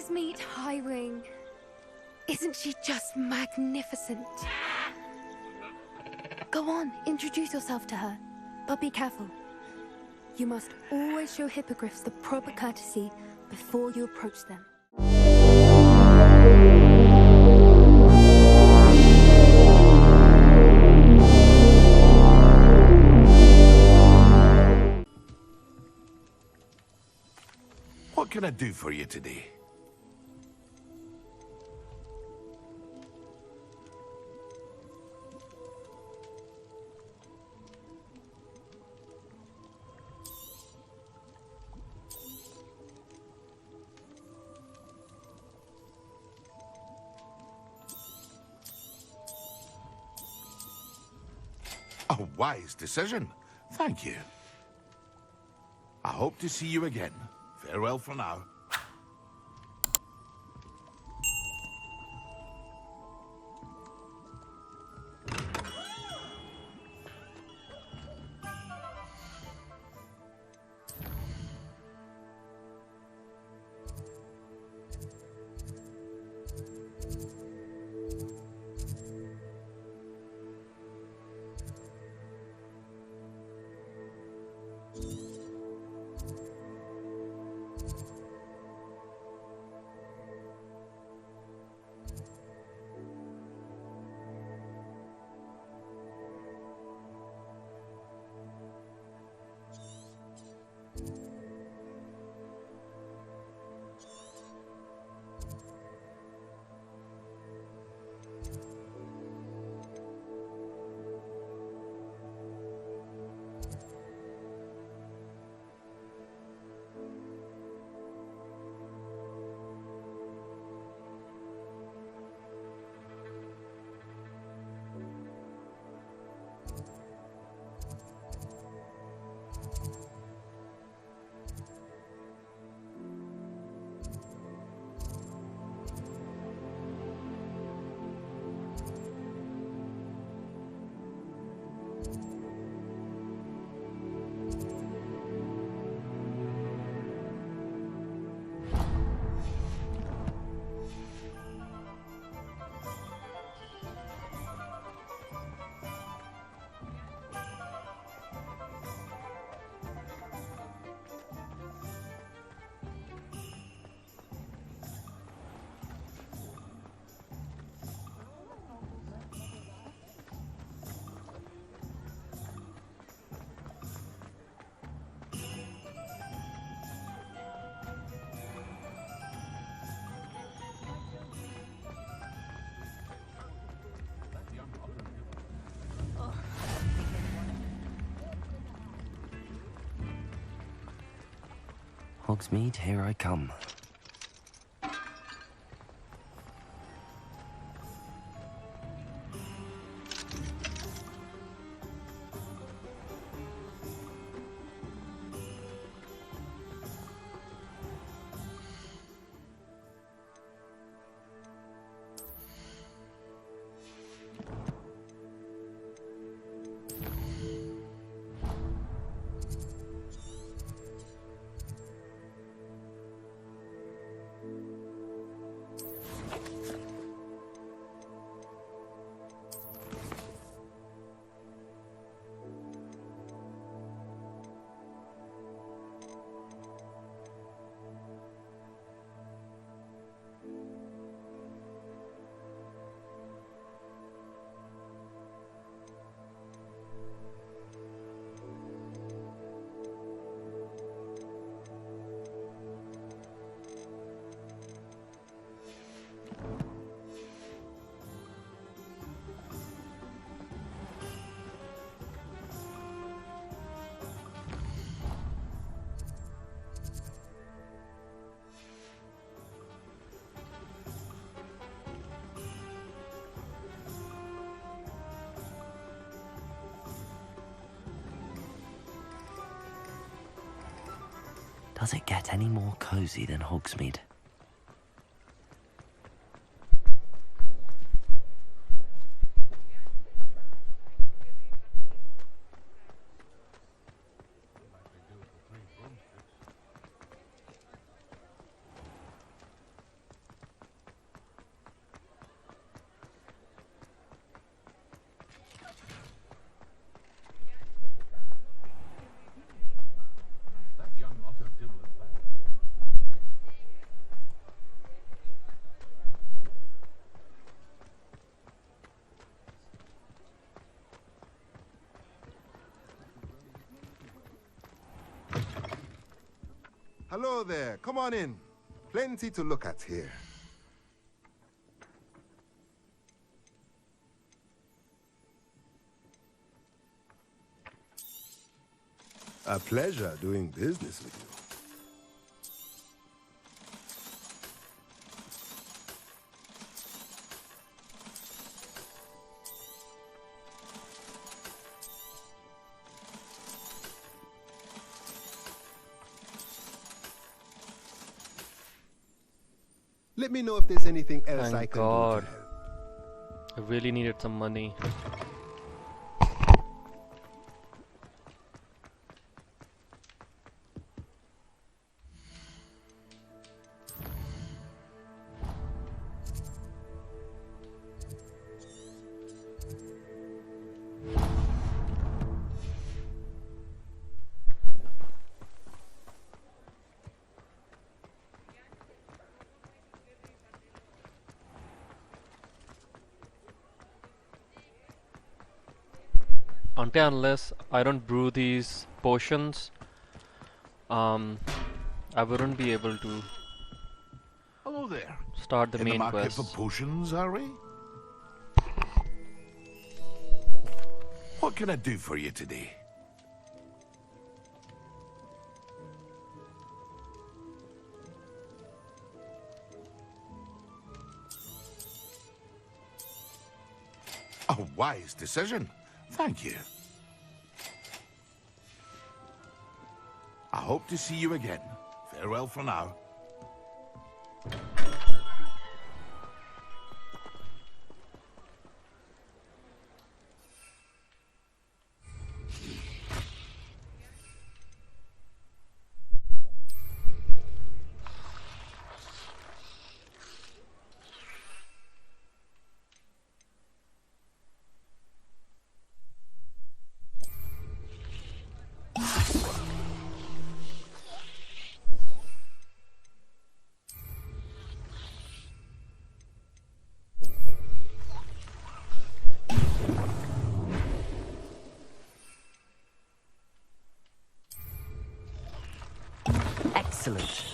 meet Highwing. Isn't she just magnificent? Go on, introduce yourself to her. But be careful. You must always show hippogriffs the proper courtesy before you approach them. What can I do for you today? A wise decision. Thank you. I hope to see you again. Farewell for now. Hogsmeade, here I come. Does it get any more cozy than Hogsmeade? Hello there. Come on in. Plenty to look at here. A pleasure doing business with you. Let me know if there's anything else I Thank can God. do to help. I really needed some money. Unless I don't brew these potions, I wouldn't be able to Hello there. start the In the main market quest. for potions, are we? What can I do for you today? A wise decision. Thank you. I hope to see you again. Farewell for now. Excellent.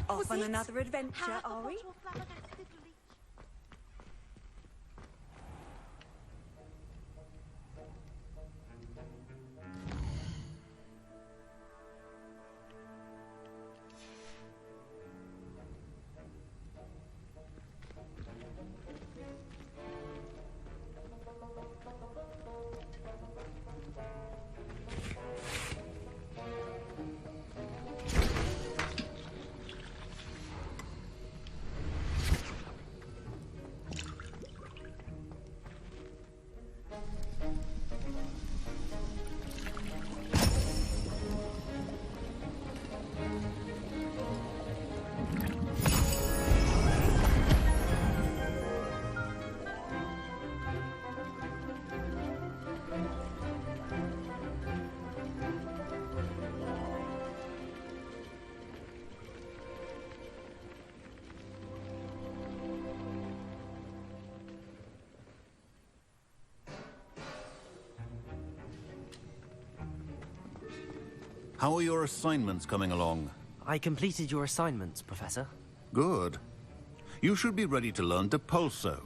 Off on another adventure, are we? How are your assignments coming along? I completed your assignments, Professor. Good. You should be ready to learn Depulso.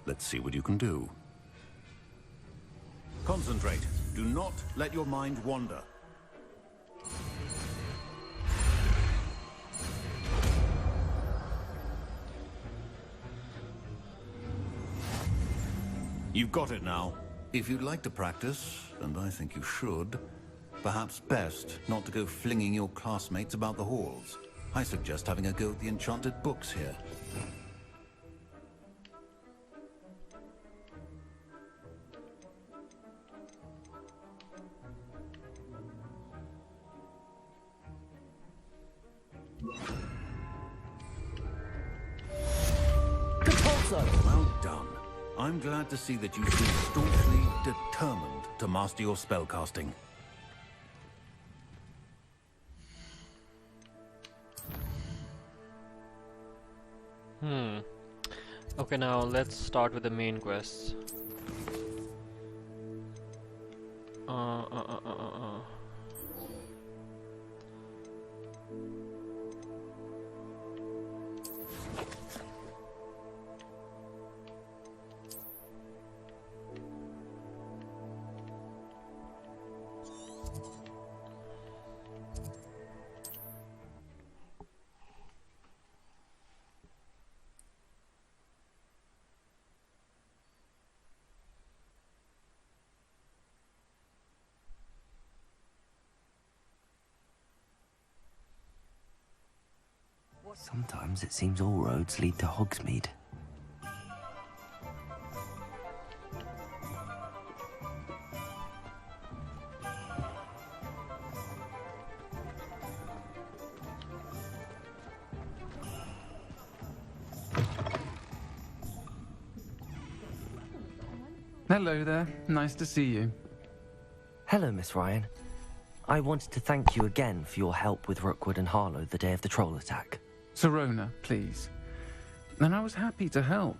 Let's see what you can do. Concentrate. Do not let your mind wander. You've got it now. If you'd like to practice, and I think you should, perhaps best not to go flinging your classmates about the halls. I suggest having a go at the enchanted books here. Well done. I'm glad to see that you seem staunchly determined to master your spellcasting. Okay, now let's start with the main quests. Sometimes it seems all roads lead to Hogsmeade. Hello there. Nice to see you. Hello, Miss Ryan. I wanted to thank you again for your help with Rookwood and Harlow the day of the troll attack. Sirona, please. And I was happy to help.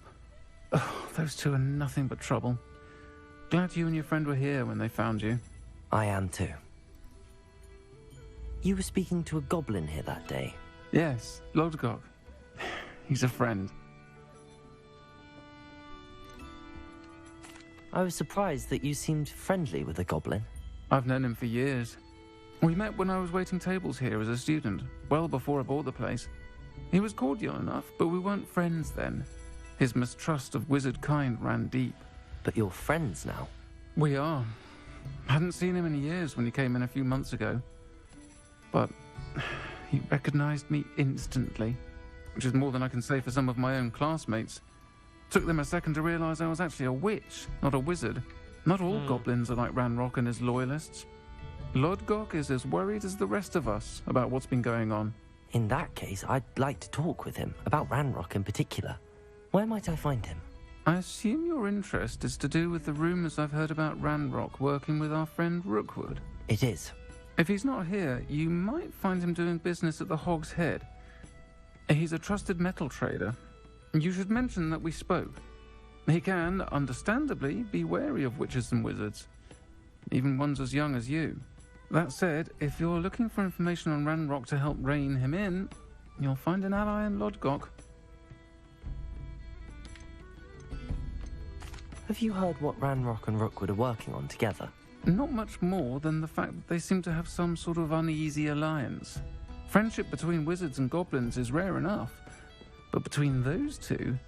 Oh, those two are nothing but trouble. Glad you and your friend were here when they found you. I am too. You were speaking to a goblin here that day. Yes, Lodgok. He's a friend. I was surprised that you seemed friendly with a goblin. I've known him for years. We met when I was waiting tables here as a student, well before I bought the place. He was cordial enough, but we weren't friends then. His mistrust of wizard kind ran deep. But you're friends now? We are. Hadn't seen him in years when he came in a few months ago. But he recognized me instantly, which is more than I can say for some of my own classmates. Took them a second to realize I was actually a witch, not a wizard. Not all goblins are like Ranrock and his loyalists. Lodgok is as worried as the rest of us about what's been going on. In that case, I'd like to talk with him, about Ranrock in particular. Where might I find him? I assume your interest is to do with the rumors I've heard about Ranrock working with our friend Rookwood. It is. If he's not here, you might find him doing business at the Hog's Head. He's a trusted metal trader. You should mention that we spoke. He can, understandably, be wary of witches and wizards, even ones as young as you. That said, if you're looking for information on Ranrock to help rein him in, you'll find an ally in Lodgok. Have you heard what Ranrock and Rookwood are working on together? Not much more than the fact that they seem to have some sort of uneasy alliance. Friendship between wizards and goblins is rare enough, but between those two,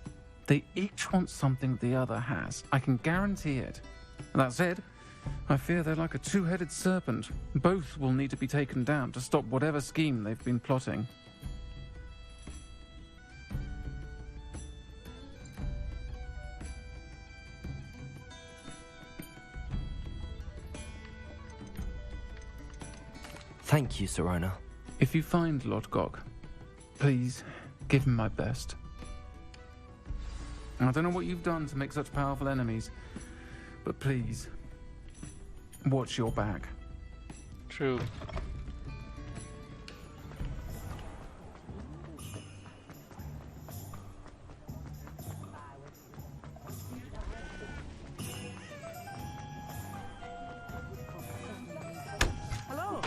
they each want something the other has. I can guarantee it. That said, I fear they're like a two-headed serpent. Both will need to be taken down to stop whatever scheme they've been plotting. Thank you, Sirona. If you find Lodgok, please give him my best. I don't know what you've done to make such powerful enemies, but please, watch your back. True. Hello.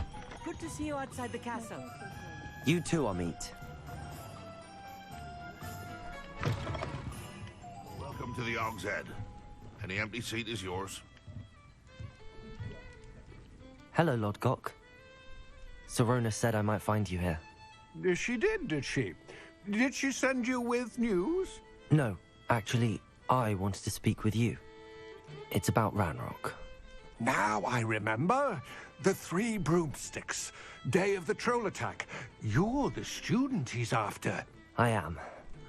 Good to see you outside the castle. You too, Amit. Welcome to the Hog's Head. Any empty seat is yours. Hello, Lodgok. Sirona said I might find you here. She did she? Did she send you with news? No, actually, I wanted to speak with you. It's about Ranrock. Now I remember. The 3 broomsticks. Day of the troll attack. You're the student he's after. I am,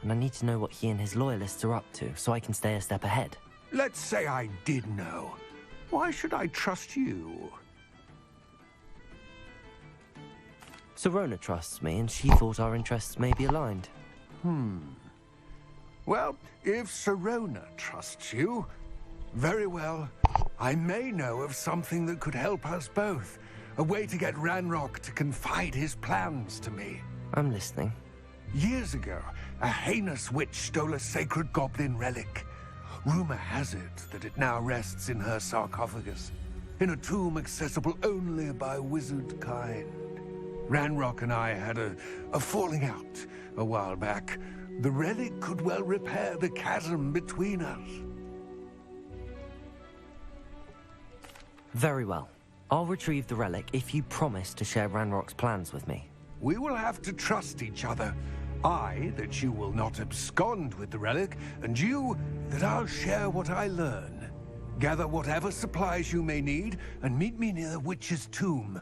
and I need to know what he and his loyalists are up to so I can stay a step ahead. Let's say I did know. Why should I trust you? Sirona trusts me, and she thought our interests may be aligned. Well, if Sirona trusts you, very well. I may know of something that could help us both. A way to get Ranrock to confide his plans to me. I'm listening. Years ago, a heinous witch stole a sacred goblin relic. Rumor has it that it now rests in her sarcophagus, in a tomb accessible only by wizard kind. Ranrock and I had a falling out a while back. The relic could well repair the chasm between us. Very well. I'll retrieve the relic if you promise to share Ranrock's plans with me. We will have to trust each other. I, that you will not abscond with the relic, and you, that I'll share what I learn. Gather whatever supplies you may need, and meet me near the witch's tomb.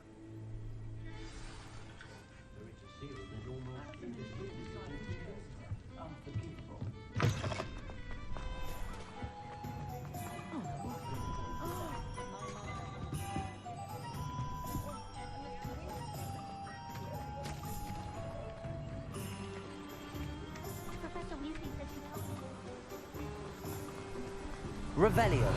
Revelio.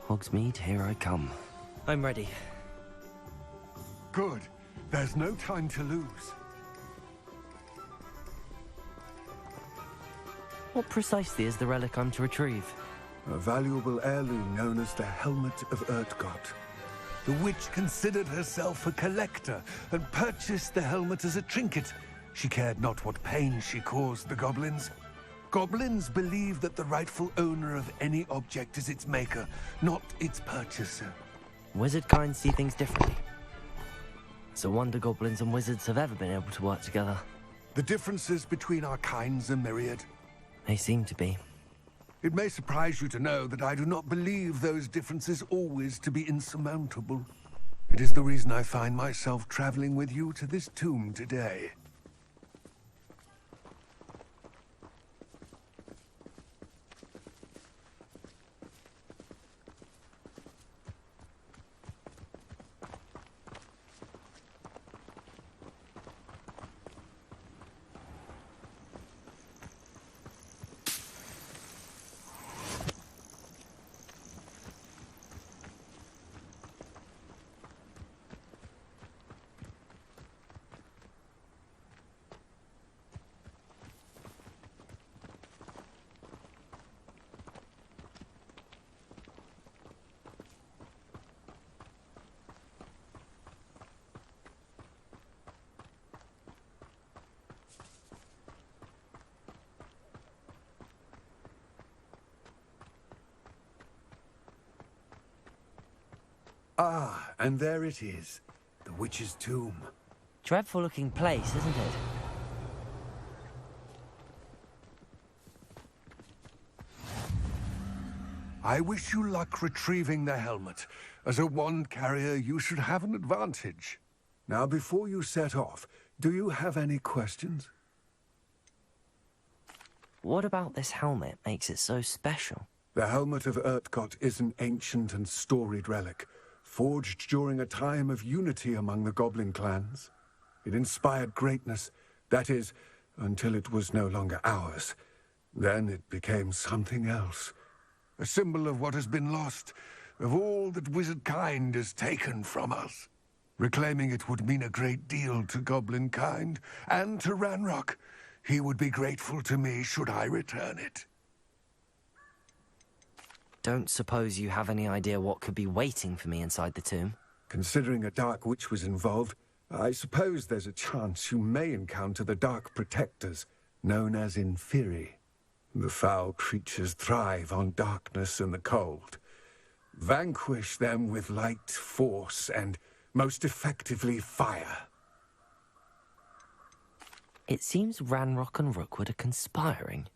Hogsmeade, here I come. I'm ready. Good. There's no time to lose. What precisely is the relic I'm to retrieve? A valuable heirloom known as the Helmet of Urtkot. The witch considered herself a collector and purchased the helmet as a trinket. She cared not what pain she caused the goblins. Goblins believe that the rightful owner of any object is its maker, not its purchaser. Wizard kind see things differently. It's a wonder goblins and wizards have ever been able to work together. The differences between our kinds are myriad. They seem to be. It may surprise you to know that I do not believe those differences always to be insurmountable. It is the reason I find myself traveling with you to this tomb today. Ah, and there it is. The witch's tomb. Dreadful looking place, isn't it? I wish you luck retrieving the helmet. As a wand carrier, you should have an advantage. Now, before you set off, do you have any questions? What about this helmet makes it so special? The Helmet of Urtkot is an ancient and storied relic, forged during a time of unity among the goblin clans. It inspired greatness, that is, until it was no longer ours. Then it became something else. A symbol of what has been lost, of all that wizard kind has taken from us. Reclaiming it would mean a great deal to goblin kind, and to Ranrock. He would be grateful to me should I return it. Don't suppose you have any idea what could be waiting for me inside the tomb? Considering a dark witch was involved, I suppose there's a chance you may encounter the Dark Protectors, known as Inferi. The foul creatures thrive on darkness and the cold. Vanquish them with light, force, and most effectively fire. It seems Ranrock and Rookwood are conspiring.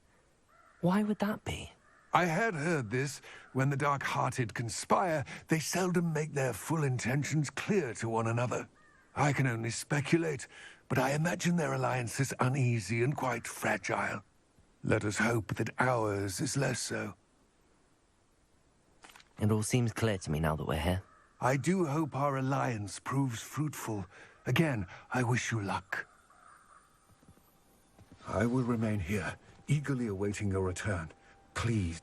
Why would that be? I had heard this. When the dark-hearted conspire, they seldom make their full intentions clear to one another. I can only speculate, but I imagine their alliance is uneasy and quite fragile. Let us hope that ours is less so. It all seems clear to me now that we're here. I do hope our alliance proves fruitful. Again, I wish you luck. I will remain here, eagerly awaiting your return. Please.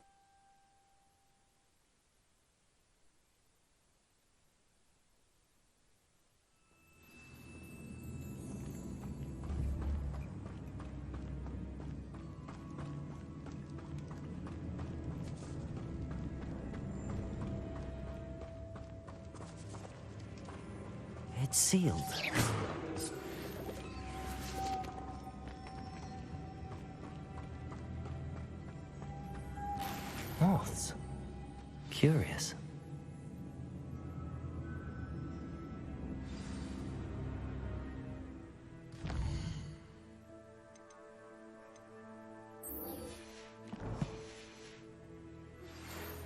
It's sealed. Moths. Curious.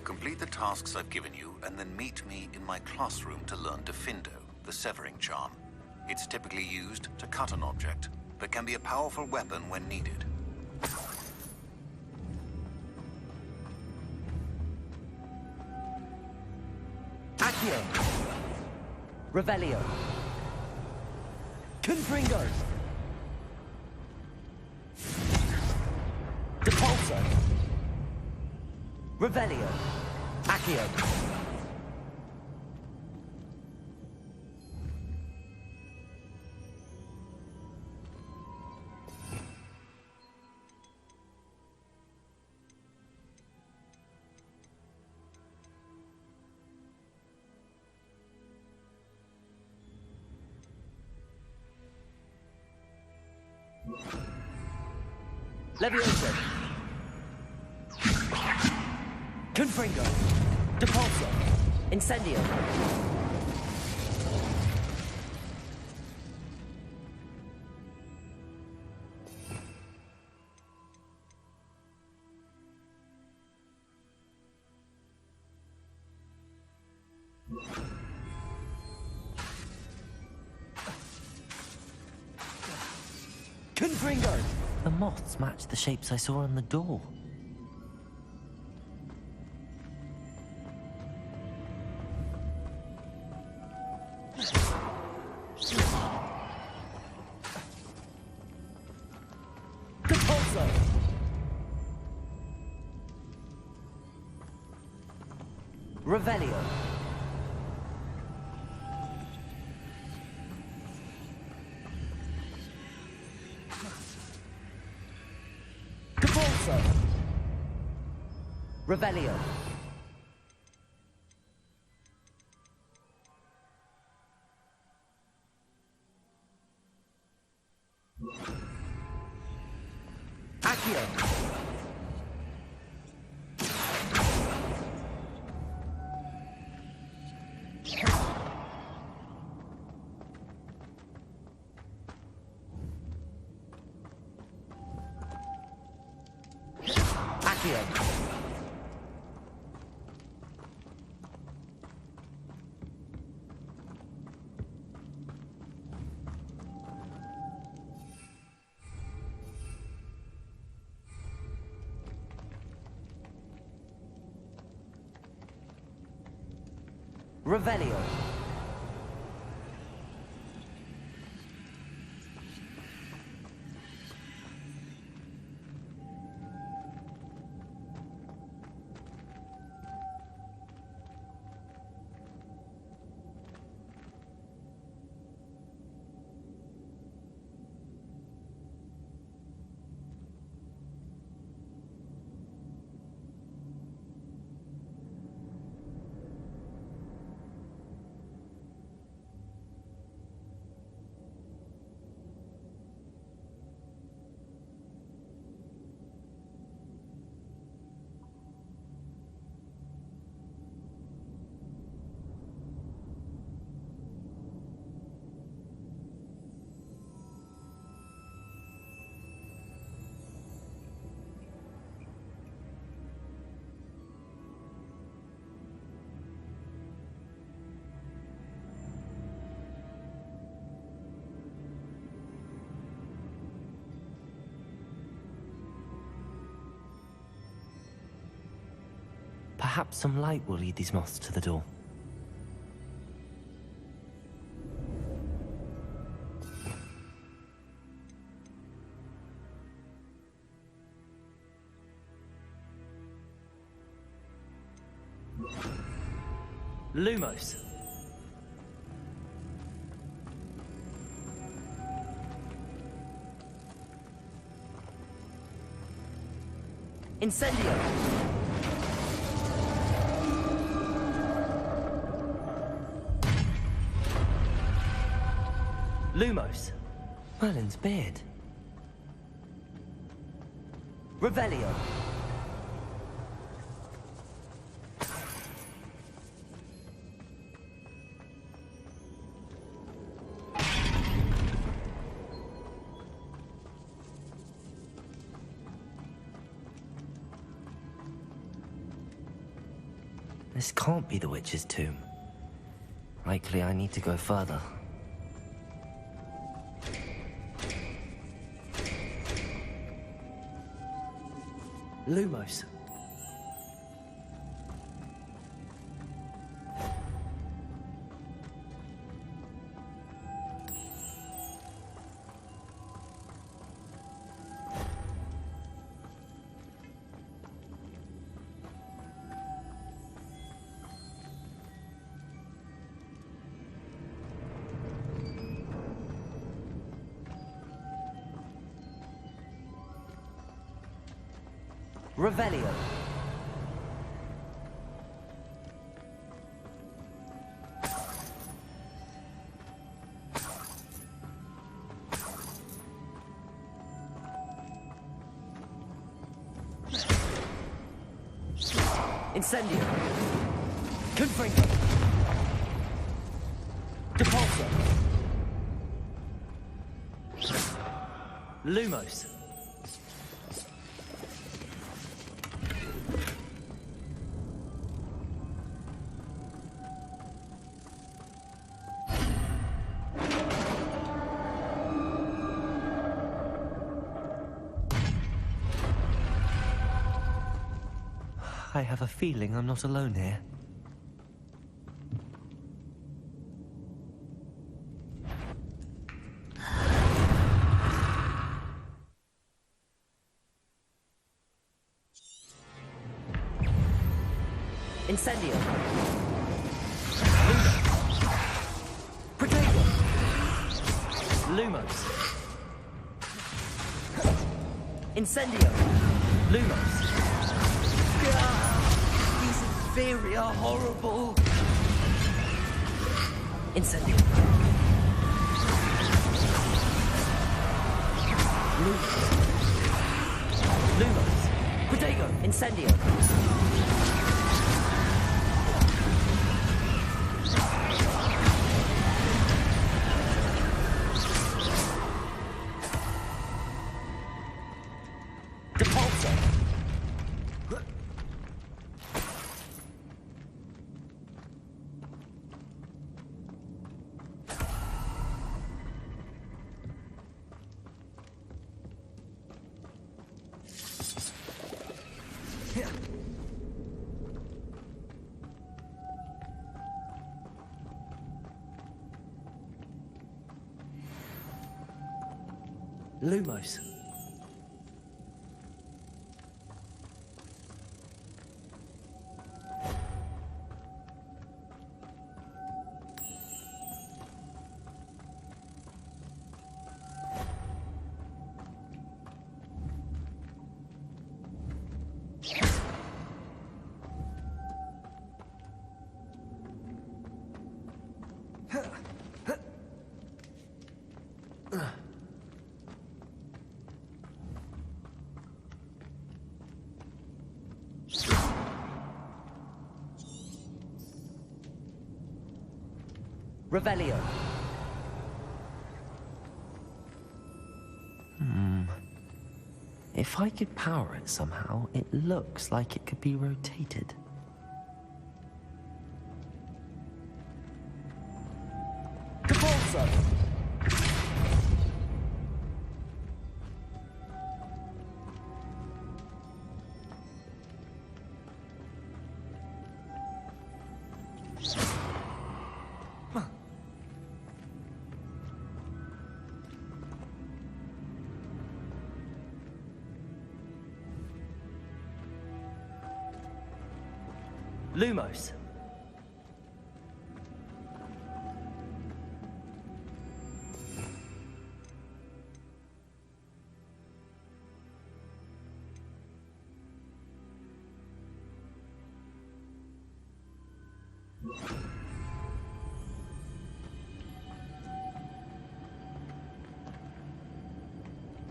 Complete the tasks I've given you, and then meet me in my classroom to learn Defindo, the severing charm. It's typically used to cut an object, but can be a powerful weapon when needed. Accio! Revelio! Confringo! Depulso! Revelio! Accio! Levioso! Confringo! Depulso! Incendio! Confringo! The moths match the shapes I saw on the door. Depulso! Revelio! Depulso! Revelio! Accio! Accio! Revelio! Perhaps some light will lead these moths to the door. Lumos. Incendio. Lumos. Merlin's beard. Revelio. This can't be the witch's tomb. Likely I need to go further. Lumos. Revelio. Incendio. Confringo. Depulso. Lumos. I have a feeling I'm not alone here. Incendio. Protego. Lumos. Incendio. Lumos. These inferior, horrible. Incendio. Lumos. Protego. Incendio. Depulso. Lumos. Revelio. If I could power it somehow, it looks like it could be rotated. Depulso. Lumos.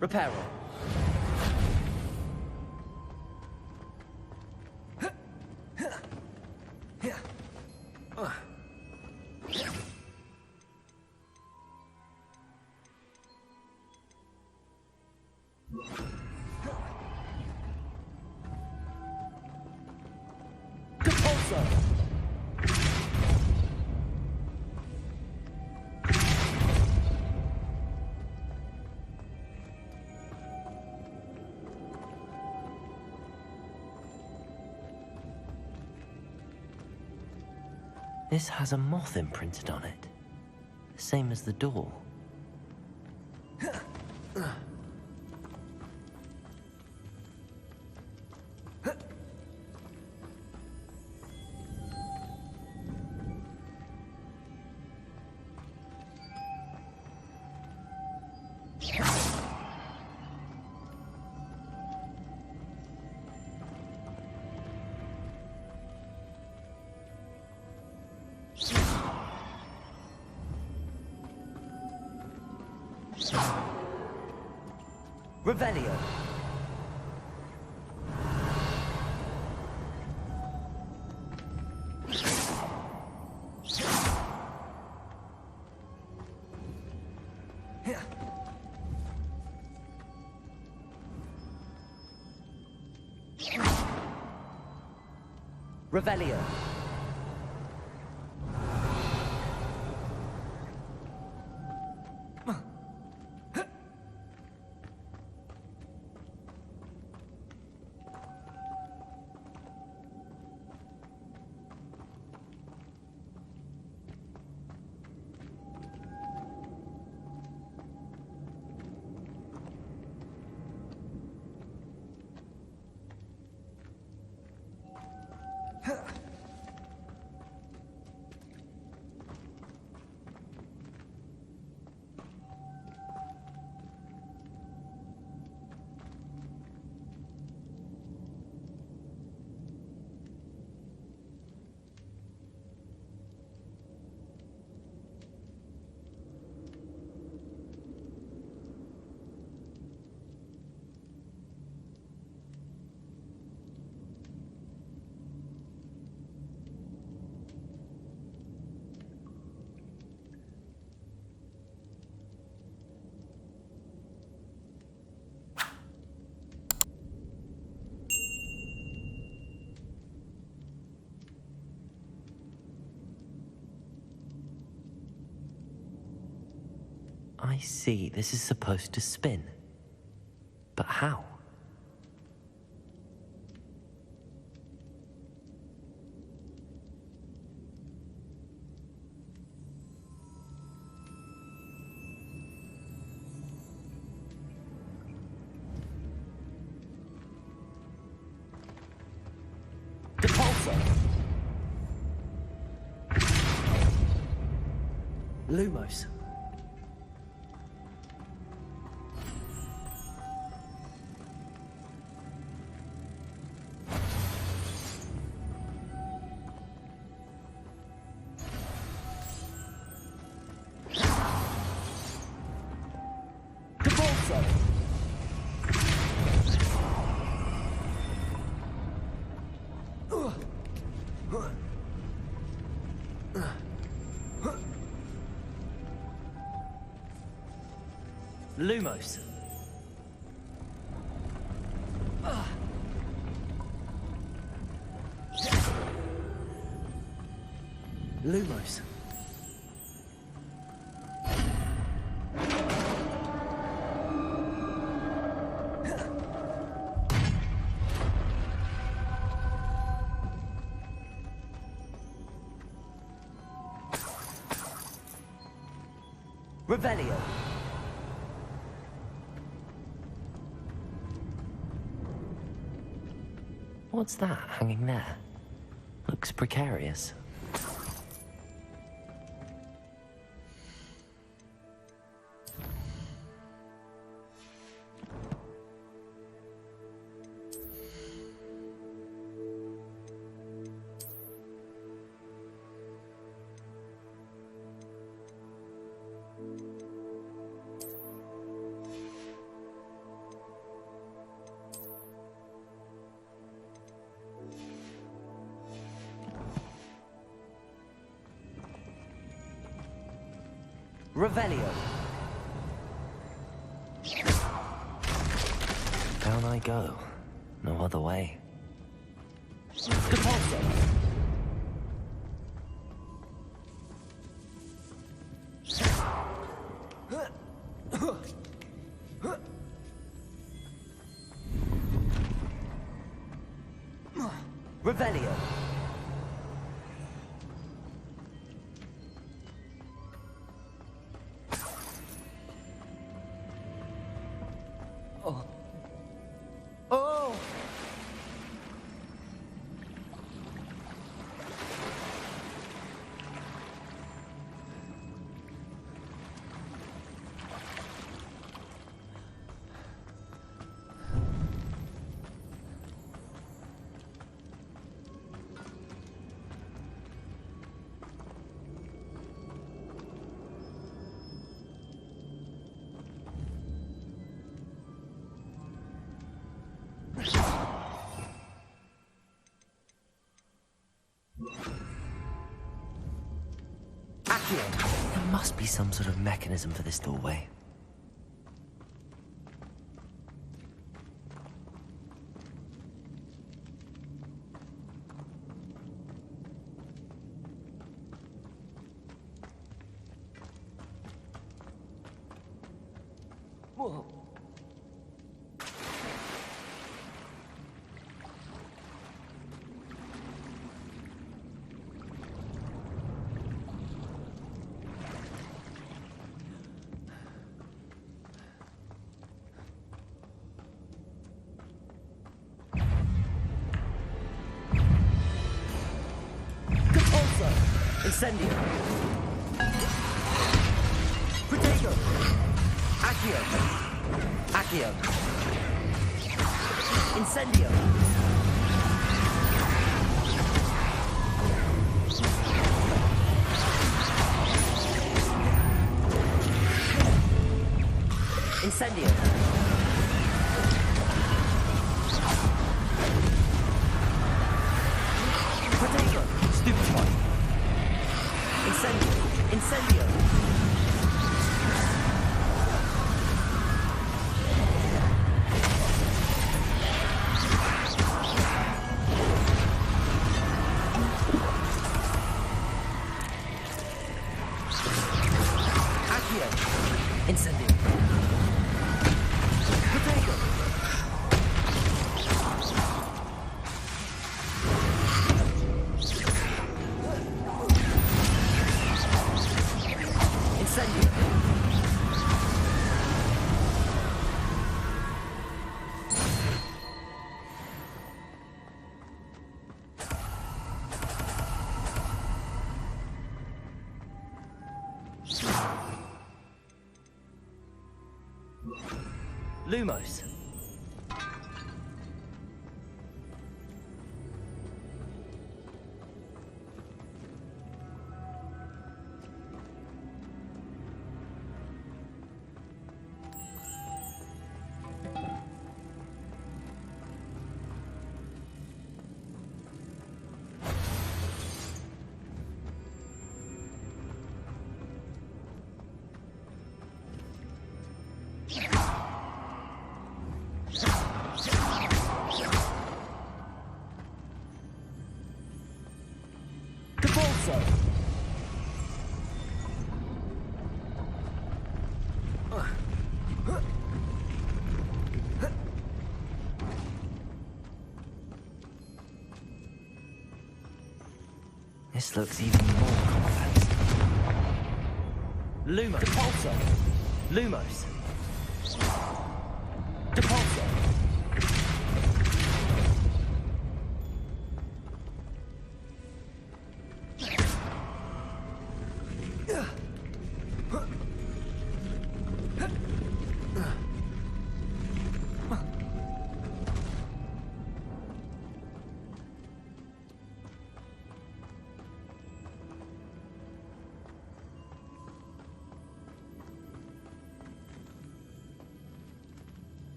Reparo. This has a moth imprinted on it. Same as the door. Revelio. Revelio. I see. This is supposed to spin. But how? Depulsor! Lumos. Lumos. Lumos. Revelio. What's that hanging there? looks precarious. Revelio. Down I go. No other way. Depulso. Revelio. Oh. Oh. There must be some sort of mechanism for this doorway. Whoa. Incendio. Protego. Accio. Accio. Incendio. Incendio. Protego. Stupefy. Incendio! Incendio! Accio! Incendio! Protego! Lumos. This looks even more complex. Lumos. Depulso. Lumos. Depulso.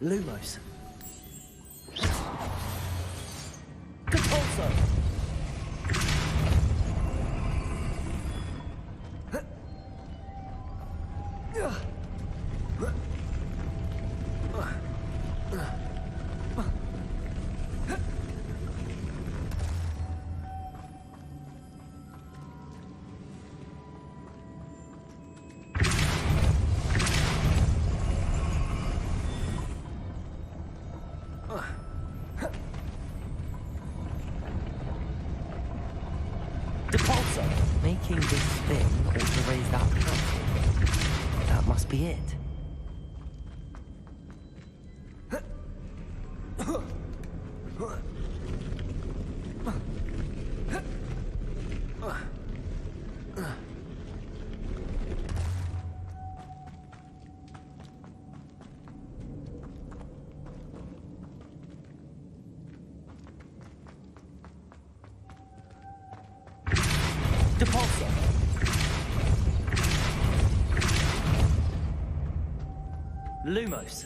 Lumos. Depulso. Depulso. Making this spin ought to raise that platform. That must be it. Depulso. Lumos.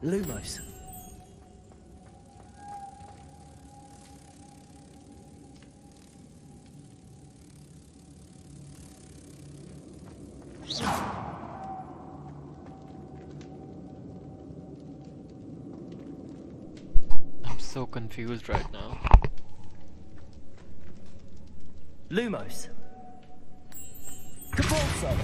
Lumos. I'm so confused right now. Lumos. Depulso.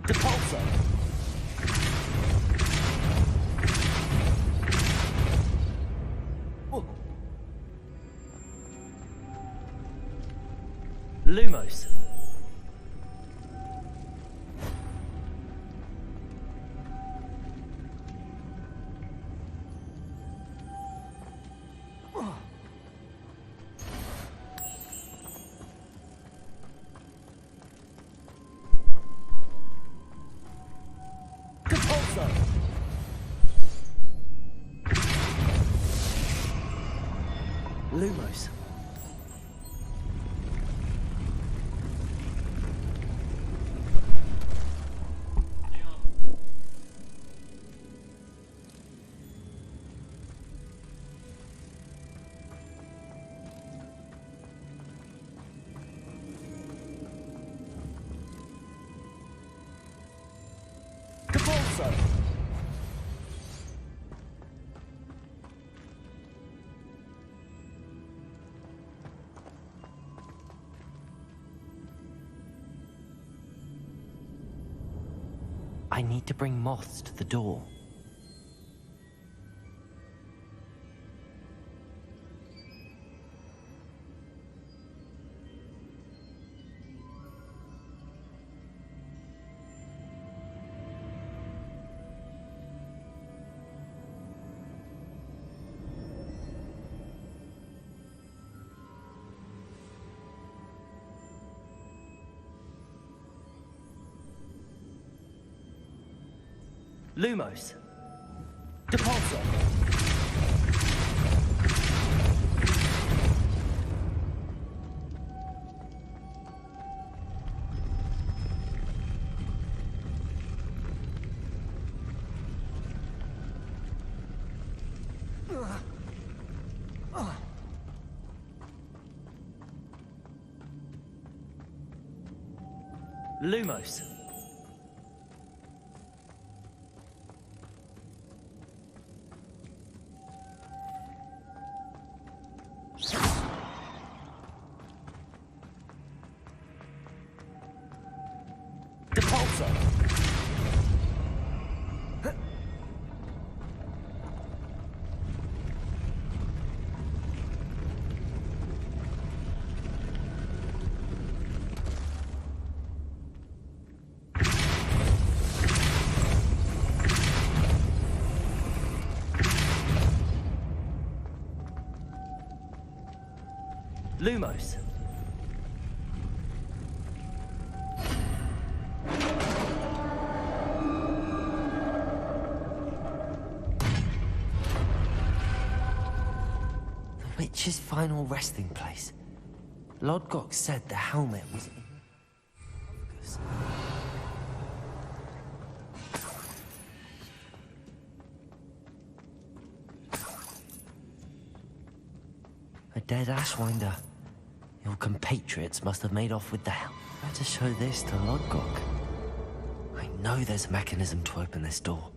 Depulso. Lumos. Depulso. Lumos. Depulso. I need to bring moths to the door. Lumos. Depulso. Lumos. Depulsor. Lumos. The witch's final resting place. Lodgok said the helmet was in Hogwarts. A dead Ashwinder. Your compatriots must have made off with the helmet. Better show this to Lodgok. I know there's a mechanism to open this door.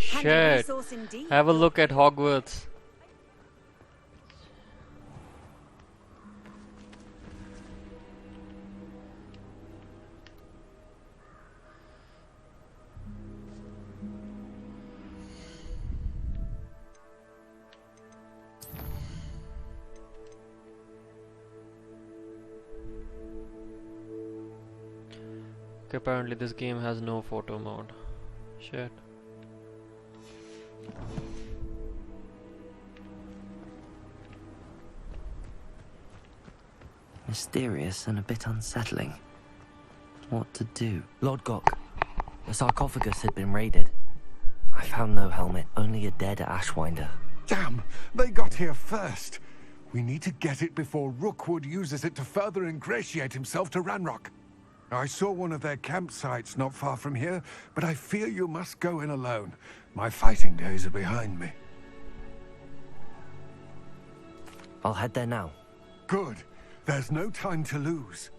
Shit. Have a look at Hogwarts. Okay, apparently this game has no photo mode. Shit. Mysterious and a bit unsettling. What to do? Lodgok, the sarcophagus had been raided. I found no helmet, only a dead Ashwinder. Damn! They got here first! We need to get it before Rookwood uses it to further ingratiate himself to Ranrock. I saw one of their campsites not far from here, but I fear you must go in alone. My fighting days are behind me. I'll head there now. Good. There's no time to lose.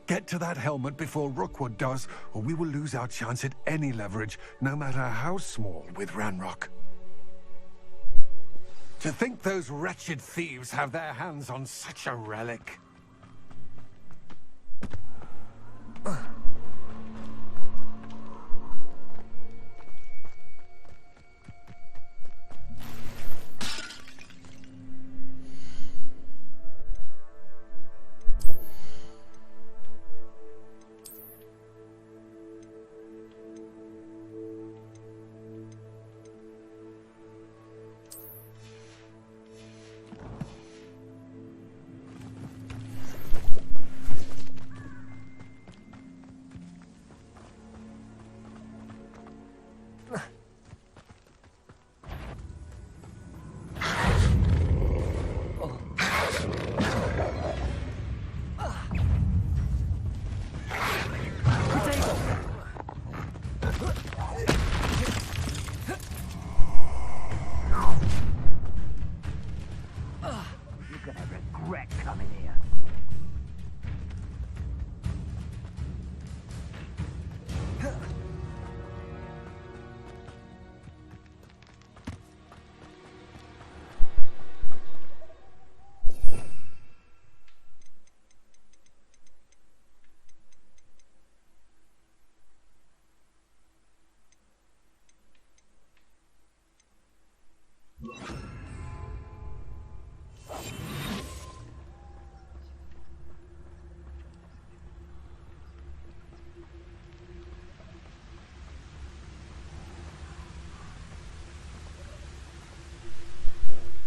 Get to that helmet before Rookwood does, or we will lose our chance at any leverage, no matter how small, with Ranrock. To think those wretched thieves have their hands on such a relic.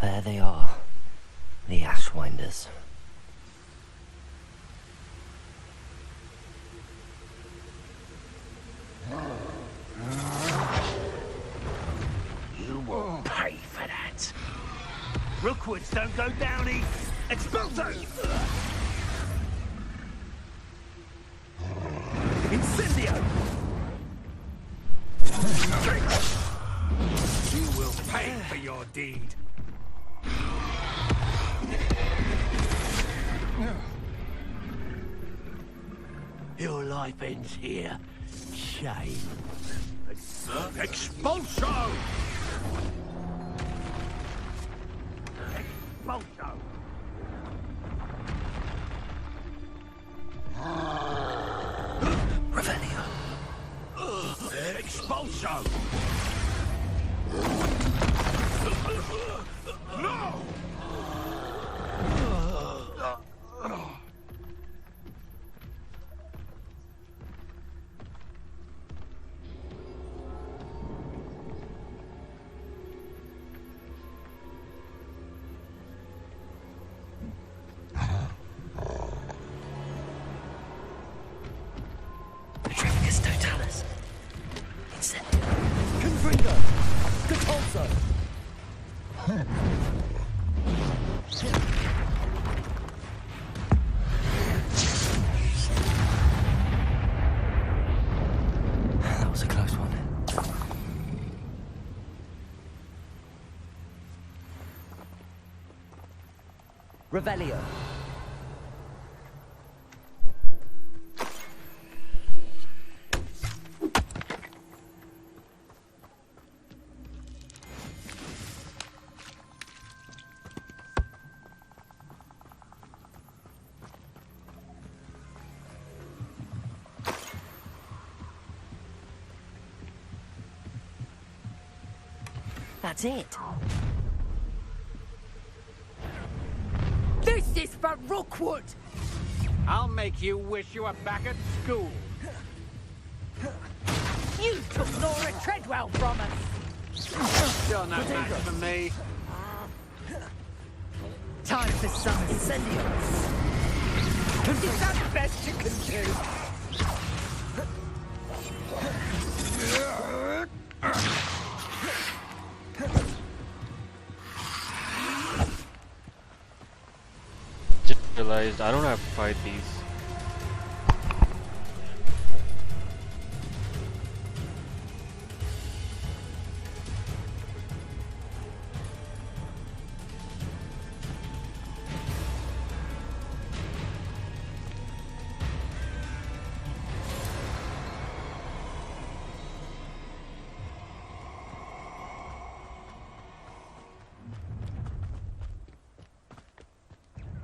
There they are, the Ashwinders. don't go down easy. Expulso! Incendio! You will pay for your deed. Your life ends here. Shame. Expulso! Expulso! Revelio. Expulso! No! Petrificus totalis. Incendio. Confringo! Catulso! That was a close one. Revelio. That's it. This is for Rookwood! I'll make you wish you were back at school. You took Laura Treadwell from us! You're no match for me. Time for some incendios! Is that the best you can do? Just realized I don't have to fight these.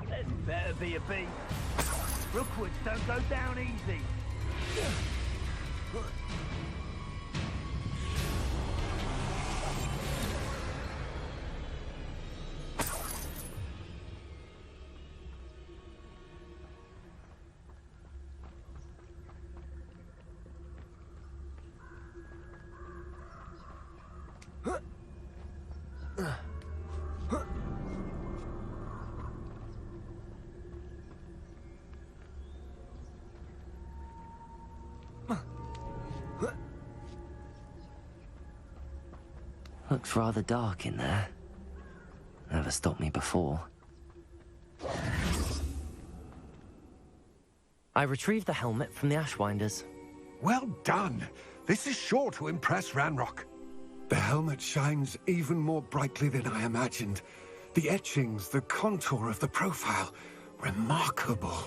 This better be a beat. Rookwoods don't go down easy. Looks rather dark in there. Never stopped me before. I retrieved the helmet from the Ashwinders. Well done. This is sure to impress Ranrock. The helmet shines even more brightly than I imagined. The etchings, the contour of the profile. Remarkable.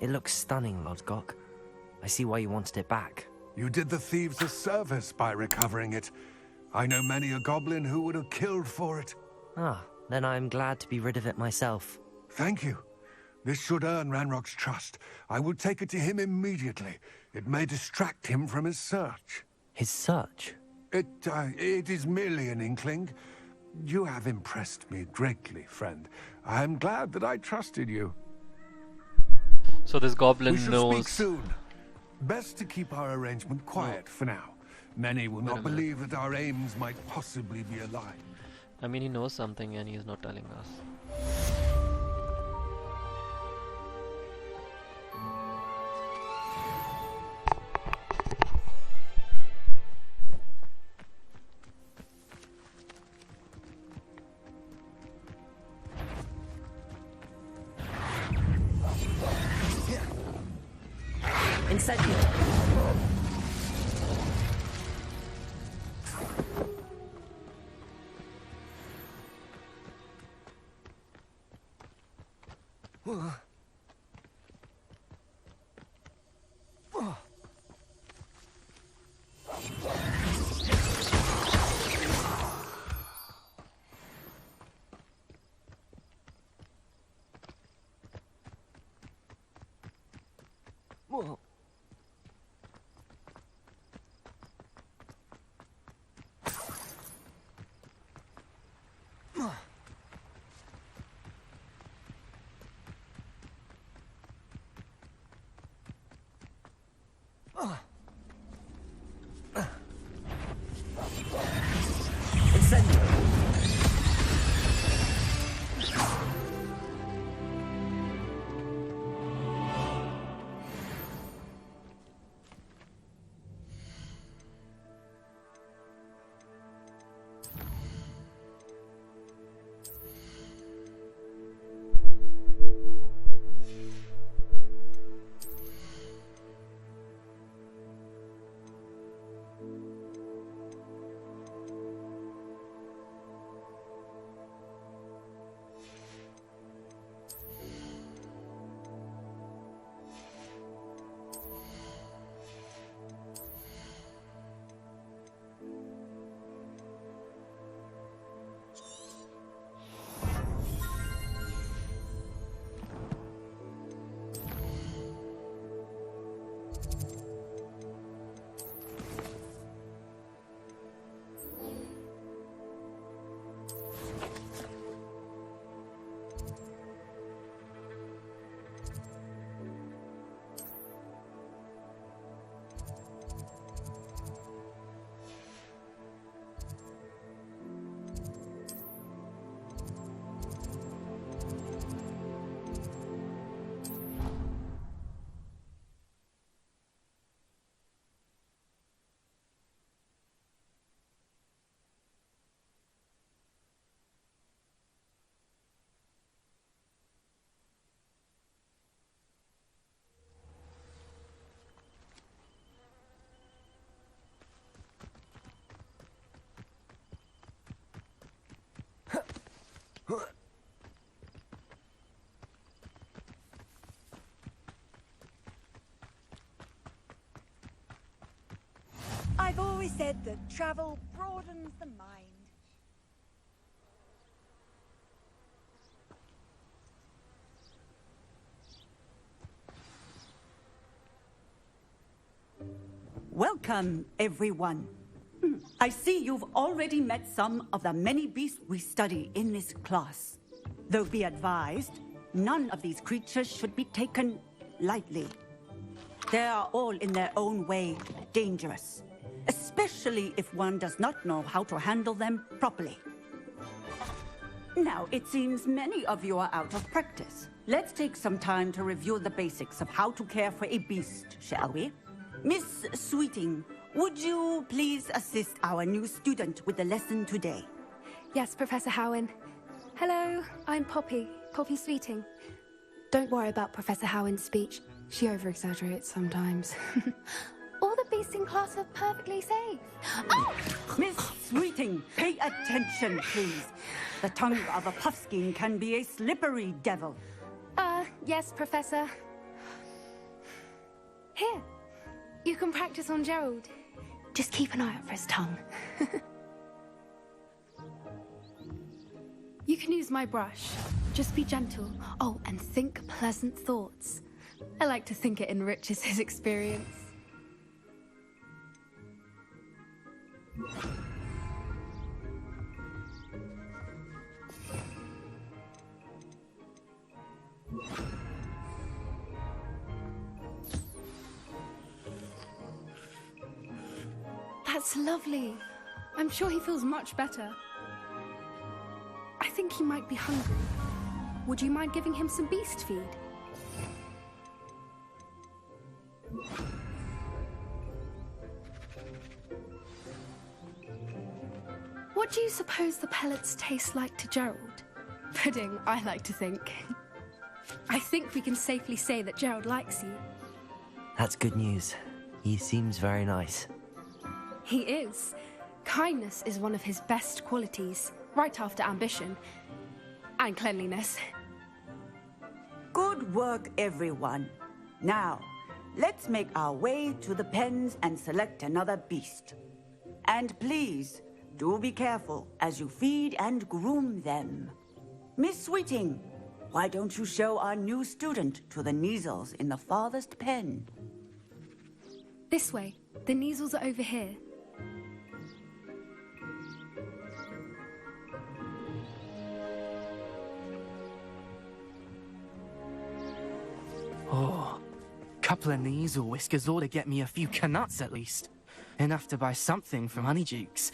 It looks stunning, Lodgok. I see why you wanted it back. You did the thieves a service by recovering it. I know many a goblin who would have killed for it. Ah, then I'm glad to be rid of it myself. Thank you. This should earn Ranrock's trust. I will take it to him immediately. It may distract him from his search. His search? It is merely an inkling. You have impressed me greatly, friend. I am glad that I trusted you. So this goblin We shall knows. speak soon. Best to keep our arrangement quiet for now. Many will not believe that our aims might possibly be aligned. I mean, he knows something and he's not telling us. Incendio! I've always said that travel broadens the mind. Welcome, everyone. I see you've already met some of the many beasts we study in this class. Though be advised, none of these creatures should be taken lightly. They are all in their own way dangerous, especially if one does not know how to handle them properly. Now, it seems many of you are out of practice. Let's take some time to review the basics of how to care for a beast, shall we? Miss Sweeting, would you please assist our new student with the lesson today? Yes, Professor Howen. Hello, I'm Poppy Sweeting. Don't worry about Professor Howen's speech. She over-exaggerates sometimes. All the beasts in class are perfectly safe. Oh! Miss Sweeting, pay attention, please. The tongue of a puffskein can be a slippery devil. Yes, Professor. Here, you can practice on Gerald. Just keep an eye out for his tongue. You can use my brush. Just be gentle. Oh, and think pleasant thoughts. I like to think it enriches his experience. That's lovely. I'm sure he feels much better. I think he might be hungry. Would you mind giving him some beast feed? What do you suppose the pellets taste like to Gerald? Pudding, I like to think. I think we can safely say that Gerald likes you. That's good news. He seems very nice. He is. Kindness is one of his best qualities, right after ambition. And cleanliness. Good work, everyone. Now, let's make our way to the pens and select another beast. And please, do be careful as you feed and groom them. Miss Sweeting, why don't you show our new student to the Neasels in the farthest pen? This way. The Neasels are over here. Oh, couple of Neasel whiskers ought to get me a few canuts at least. Enough to buy something from Honeydukes.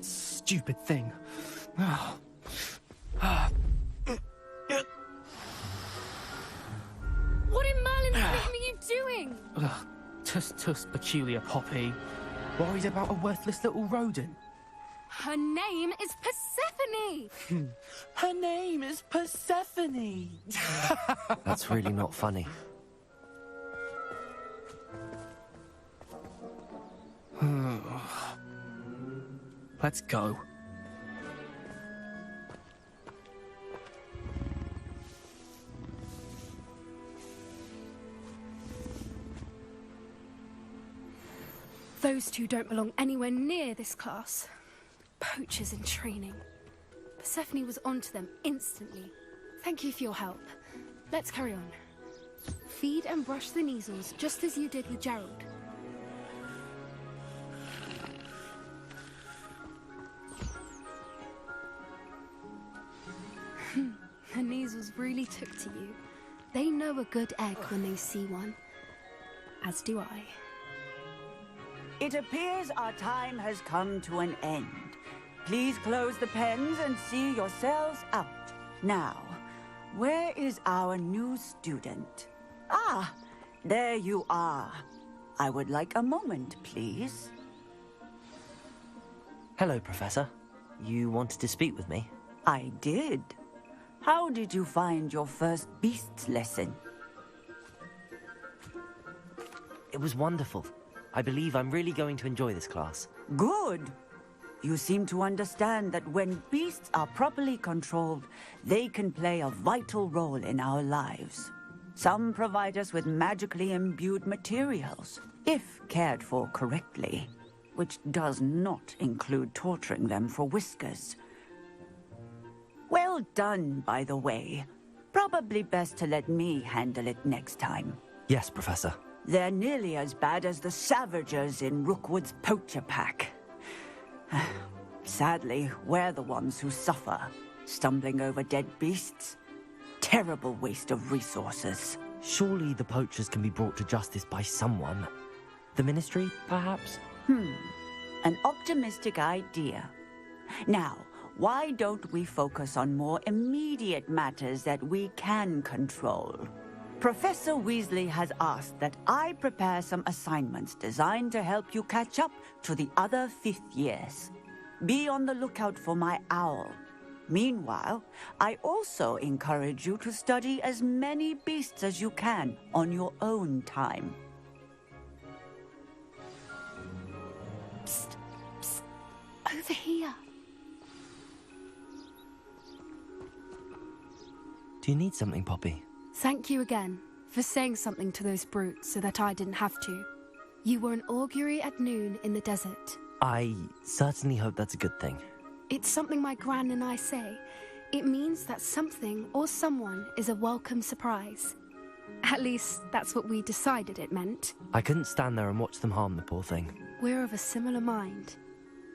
Stupid thing. What in Merlin's name are you doing? Tuss, peculiar Poppy. Worried about a worthless little rodent? Her name is Persephone! Her name is Persephone! That's really not funny. Let's go. Those two don't belong anywhere near this class. Poachers in training. Persephone was onto them instantly. Thank you for your help. Let's carry on. Feed and brush the Neasels just as you did with Gerald. The Neasels really took to you. They know a good egg when they see one. As do I. It appears our time has come to an end. Please close the pens and see yourselves out. Now, where is our new student? Ah, there you are. I would like a moment, please. Hello, Professor. You wanted to speak with me? I did. How did you find your first beasts lesson? It was wonderful. I believe I'm really going to enjoy this class. Good. You seem to understand that when beasts are properly controlled, they can play a vital role in our lives. Some provide us with magically imbued materials, if cared for correctly, which does not include torturing them for whiskers. Well done, by the way. Probably best to let me handle it next time. Yes, Professor. They're nearly as bad as the Savagers in Rookwood's poacher pack. Sadly, we're the ones who suffer, stumbling over dead beasts. Terrible waste of resources. Surely the poachers can be brought to justice by someone. The Ministry, perhaps? An optimistic idea. Now, why don't we focus on more immediate matters that we can control? Professor Weasley has asked that I prepare some assignments designed to help you catch up to the other 5th years. Be on the lookout for my owl. Meanwhile, I also encourage you to study as many beasts as you can on your own time. Psst, psst. Over here. Do you need something, Poppy? Thank you again for saying something to those brutes so that I didn't have to. You were an augury at noon in the desert. I certainly hope that's a good thing. It's something my gran and I say. It means that something or someone is a welcome surprise. At least, that's what we decided it meant. I couldn't stand there and watch them harm the poor thing. We're of a similar mind.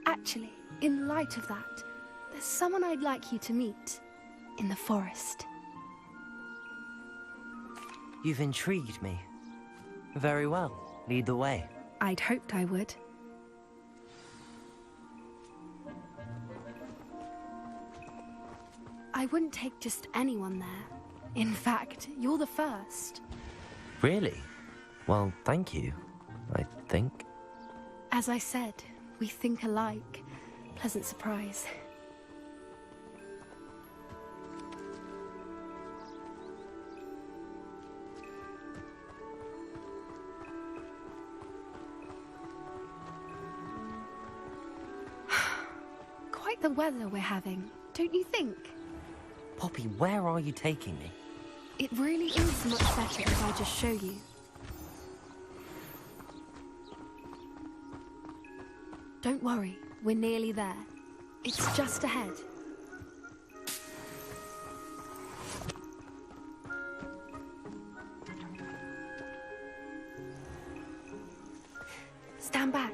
Actually, in light of that, there's someone I'd like you to meet. In the forest. You've intrigued me. Very well. Lead the way. I'd hoped I would. I wouldn't take just anyone there. In fact, you're the first. Really? Well, thank you, I think. As I said, we think alike. Pleasant surprise. the weather we're having, don't you think? Poppy, where are you taking me? It really is much better if I just show you. Don't worry, we're nearly there. It's just ahead. Stand back.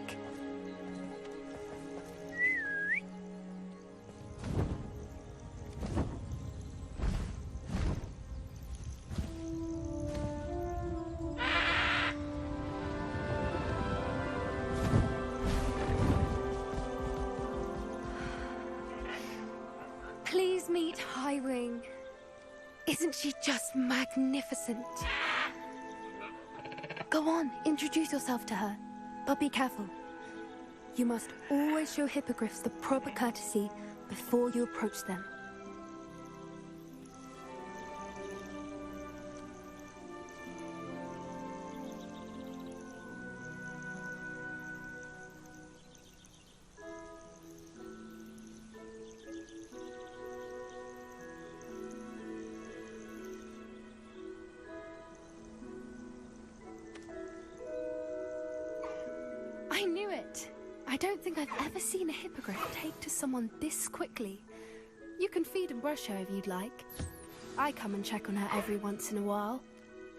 Please meet Highwing. Isn't she just magnificent? Go on, introduce yourself to her. But be careful. You must always show hippogriffs the proper courtesy before you approach them. I knew it. I don't think I've ever seen a hippogriff take to someone this quickly. You can feed and brush her if you'd like. I come and check on her every once in a while.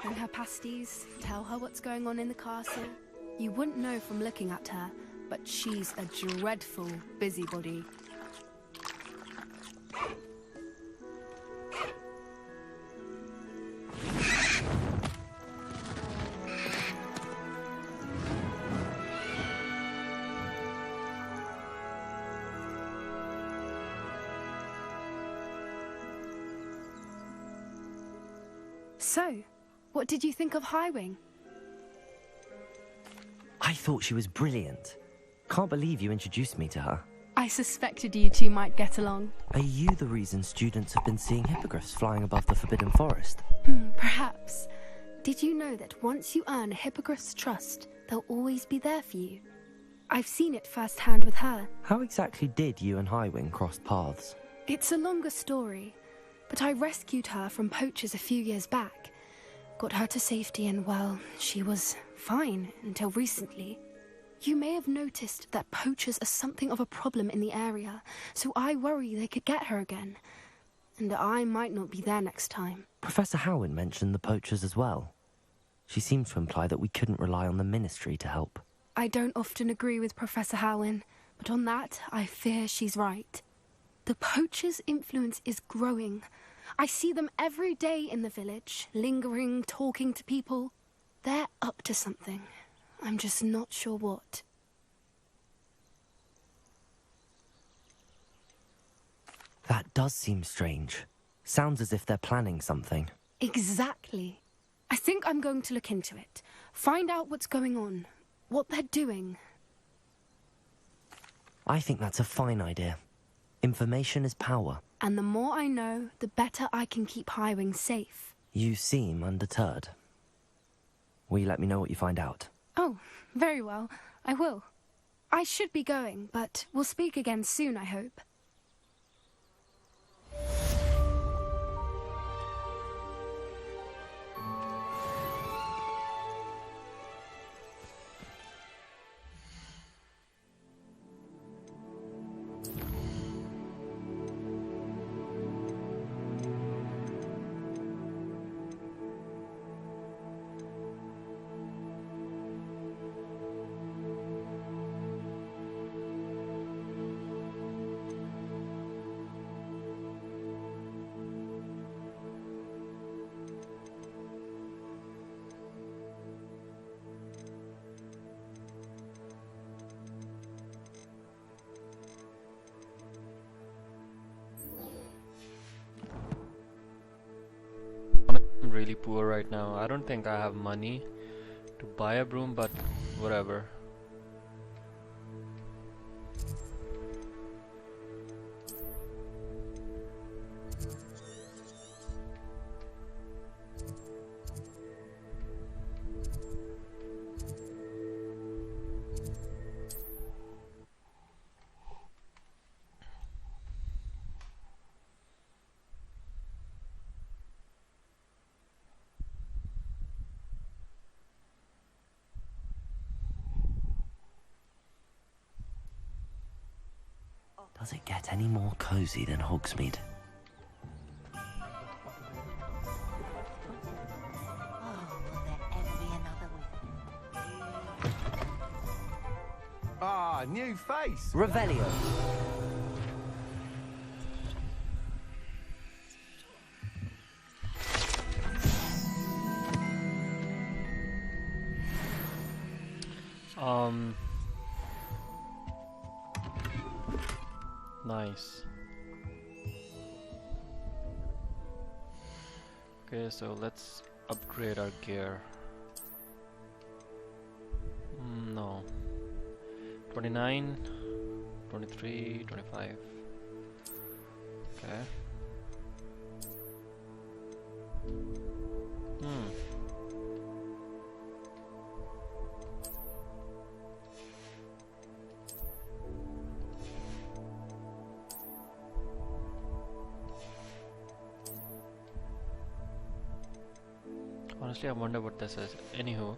Bring her pasties, tell her what's going on in the castle. You wouldn't know from looking at her, but she's a dreadful busybody. So, what did you think of Highwing? I thought she was brilliant. Can't believe you introduced me to her. I suspected you two might get along. Are you the reason students have been seeing hippogriffs flying above the Forbidden Forest? Perhaps. Did you know that once you earn a hippogriff's trust, they'll always be there for you? I've seen it firsthand with her. How exactly did you and Highwing cross paths? It's a longer story, but I rescued her from poachers a few years back. Got her to safety and, well, she was fine until recently. You may have noticed that poachers are something of a problem in the area, so I worry they could get her again. And I might not be there next time. Professor Howin mentioned the poachers as well. She seemed to imply that we couldn't rely on the Ministry to help. I don't often agree with Professor Howin, but on that, I fear she's right. The poachers' influence is growing. I see them every day in the village, lingering, talking to people. They're up to something. I'm just not sure what. That does seem strange. Sounds as if they're planning something. Exactly. I think I'm going to look into it. Find out what's going on. What they're doing. I think that's a fine idea. Information is power. And the more I know, the better I can keep Highwing safe. You seem undeterred. Will you let me know what you find out? Oh, very well. I will. I should be going, but we'll speak again soon, I hope. I'm really poor right now. I don't think I have money to buy a broom, but whatever. Does it get any more cozy than Hogsmeade? Ah, new face. Revelio. Nice. Okay, so let's upgrade our gear. No. 29, 23, 25. Okay. Honestly, I wonder what this is. Anywho,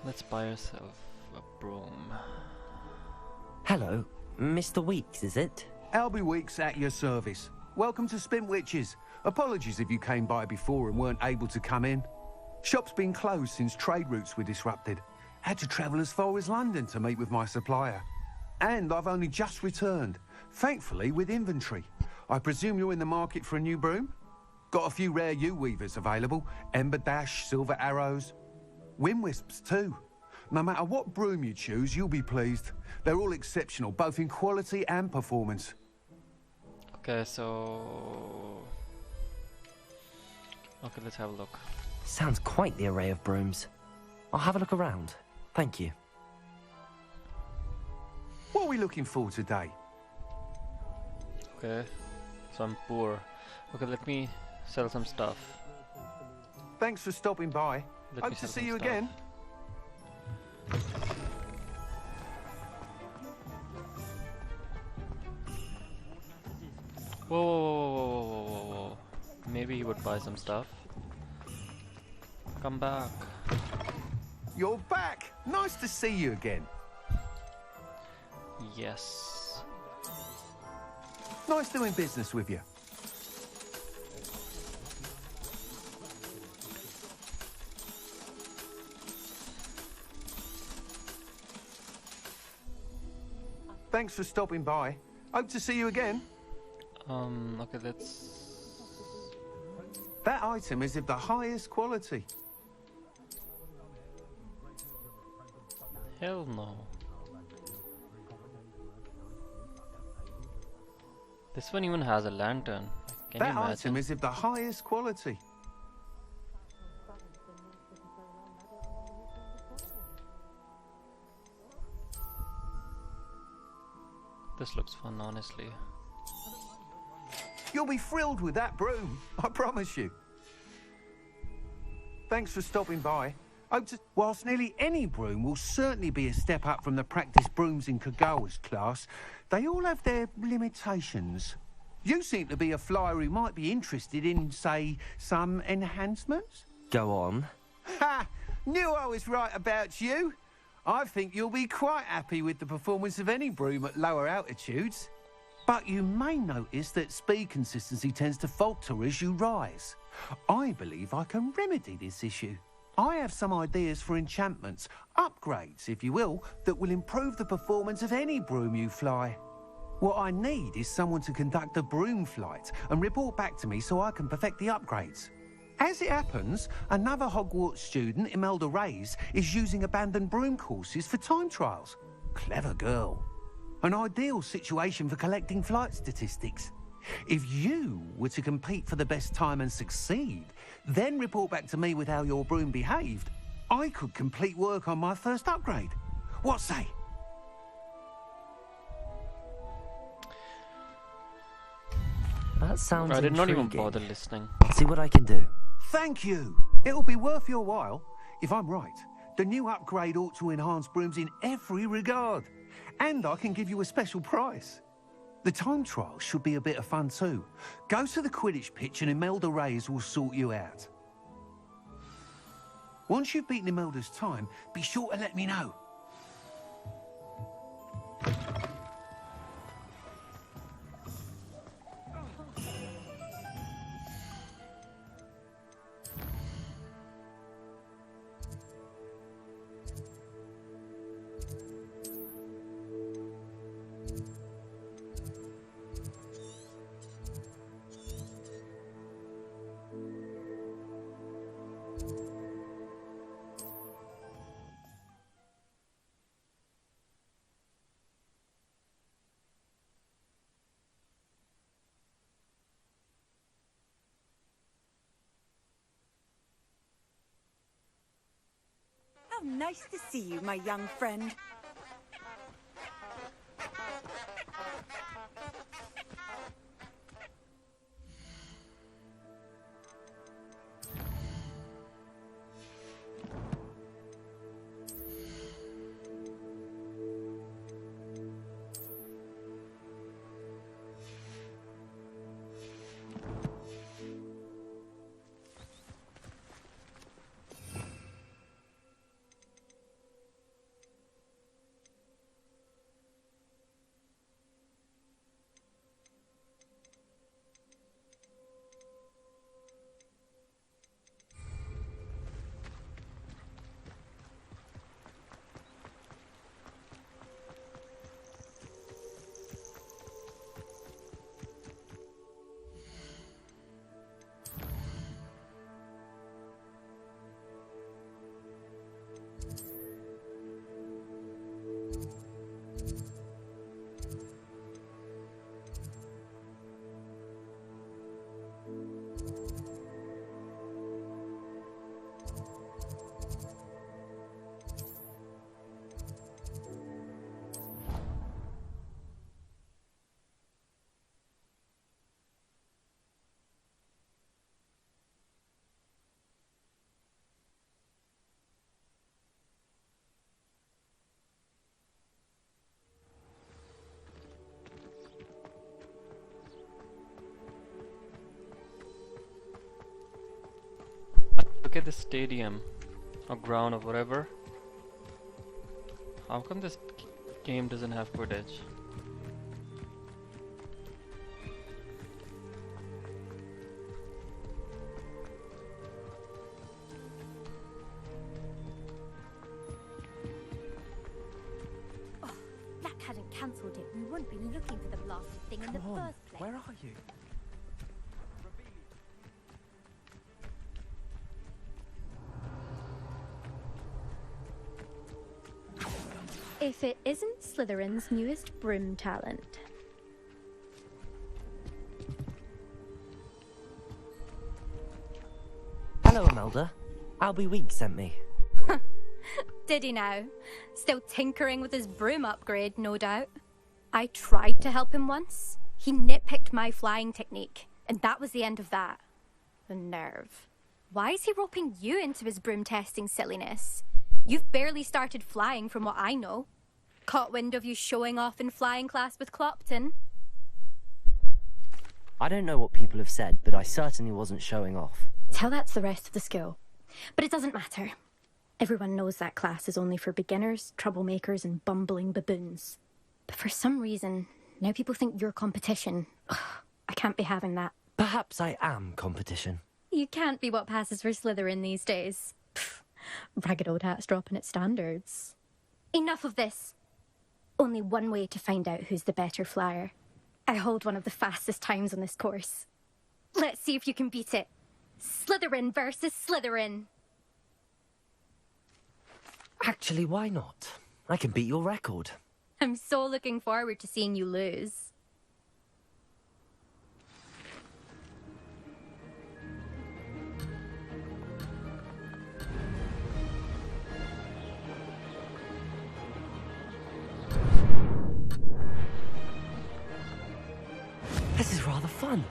let's buy ourselves a broom. Hello, Mr. Weeks, is it? Albie Weeks at your service. Welcome to Spintwitches. Apologies if you came by before and weren't able to come in. Shop's been closed since trade routes were disrupted. Had to travel as far as London to meet with my supplier. And I've only just returned, thankfully with inventory. I presume you're in the market for a new broom? Got a few rare U-weavers available. Ember Dash, Silver Arrows. Wind Wisps too. No matter what broom you choose, you'll be pleased. They're all exceptional, both in quality and performance. Okay, so... Okay, let's have a look. Sounds quite the array of brooms. I'll have a look around. Thank you. What are we looking for today? Okay, so I'm poor. Okay, let me sell some stuff. Thanks for stopping by. Hope to see you again. Whoa, whoa, whoa, whoa, whoa, whoa, whoa. Maybe he would buy some stuff. Come back. You're back! Nice to see you again. Yes. Nice doing business with you. Thanks for stopping by. Hope to see you again. Okay, let's... That item is of the highest quality. Hell no. This one even has a lantern. Can you That imagine? item is of the highest quality. This looks fun, honestly. You'll be thrilled with that broom, I promise you. Thanks for stopping by. Whilst nearly any broom will certainly be a step up from the practice brooms in Kagawa's class, they all have their limitations. You seem to be a flyer who might be interested in, say, some enhancements? Go on. Ha! Knew I was right about you. I think you'll be quite happy with the performance of any broom at lower altitudes. But you may notice that speed consistency tends to falter as you rise. I believe I can remedy this issue. I have some ideas for enchantments, upgrades, if you will, that will improve the performance of any broom you fly. What I need is someone to conduct a broom flight and report back to me so I can perfect the upgrades. As it happens, another Hogwarts student, Imelda Reyes, is using abandoned broom courses for time trials. Clever girl. An ideal situation for collecting flight statistics. If you were to compete for the best time and succeed, then report back to me with how your broom behaved, I could complete work on my first upgrade. What say? That sounds I did not even intriguing. bother listening. I'll see what I can do. Thank you. It'll be worth your while. If I'm right, the new upgrade ought to enhance brooms in every regard. And I can give you a special price. The time trial should be a bit of fun too. Go to the Quidditch pitch and Imelda Reyes will sort you out. Once you've beaten Imelda's time, be sure to let me know. How nice to see you, my young friend. Look at the stadium or ground or whatever. How come this game doesn't have footage? Oh, Black hadn't cancelled it. We wouldn't be looking for the blasted thing in the first place. Where are you? If it isn't Slytherin's newest broom talent. Hello, Imelda. Albie Week sent me. Did he now? Still tinkering with his broom upgrade, no doubt. I tried to help him once. He nitpicked my flying technique, and that was the end of that. The nerve. Why is he roping you into his broom testing silliness? You've barely started flying from what I know. Caught wind of you showing off in flying class with Clopton? I don't know what people have said, but I certainly wasn't showing off. Tell that to the rest of the school. But it doesn't matter. Everyone knows that class is only for beginners, troublemakers, and bumbling baboons. But for some reason, now people think you're competition. Ugh, I can't be having that. Perhaps I am competition. You can't be what passes for Slytherin these days. Pfft, ragged old hat's dropping its standards. Enough of this. Only one way to find out who's the better flyer. I hold one of the fastest times on this course. Let's see if you can beat it. Slytherin versus Slytherin. Actually, why not? I can beat your record. I'm so looking forward to seeing you lose. This is rather fun.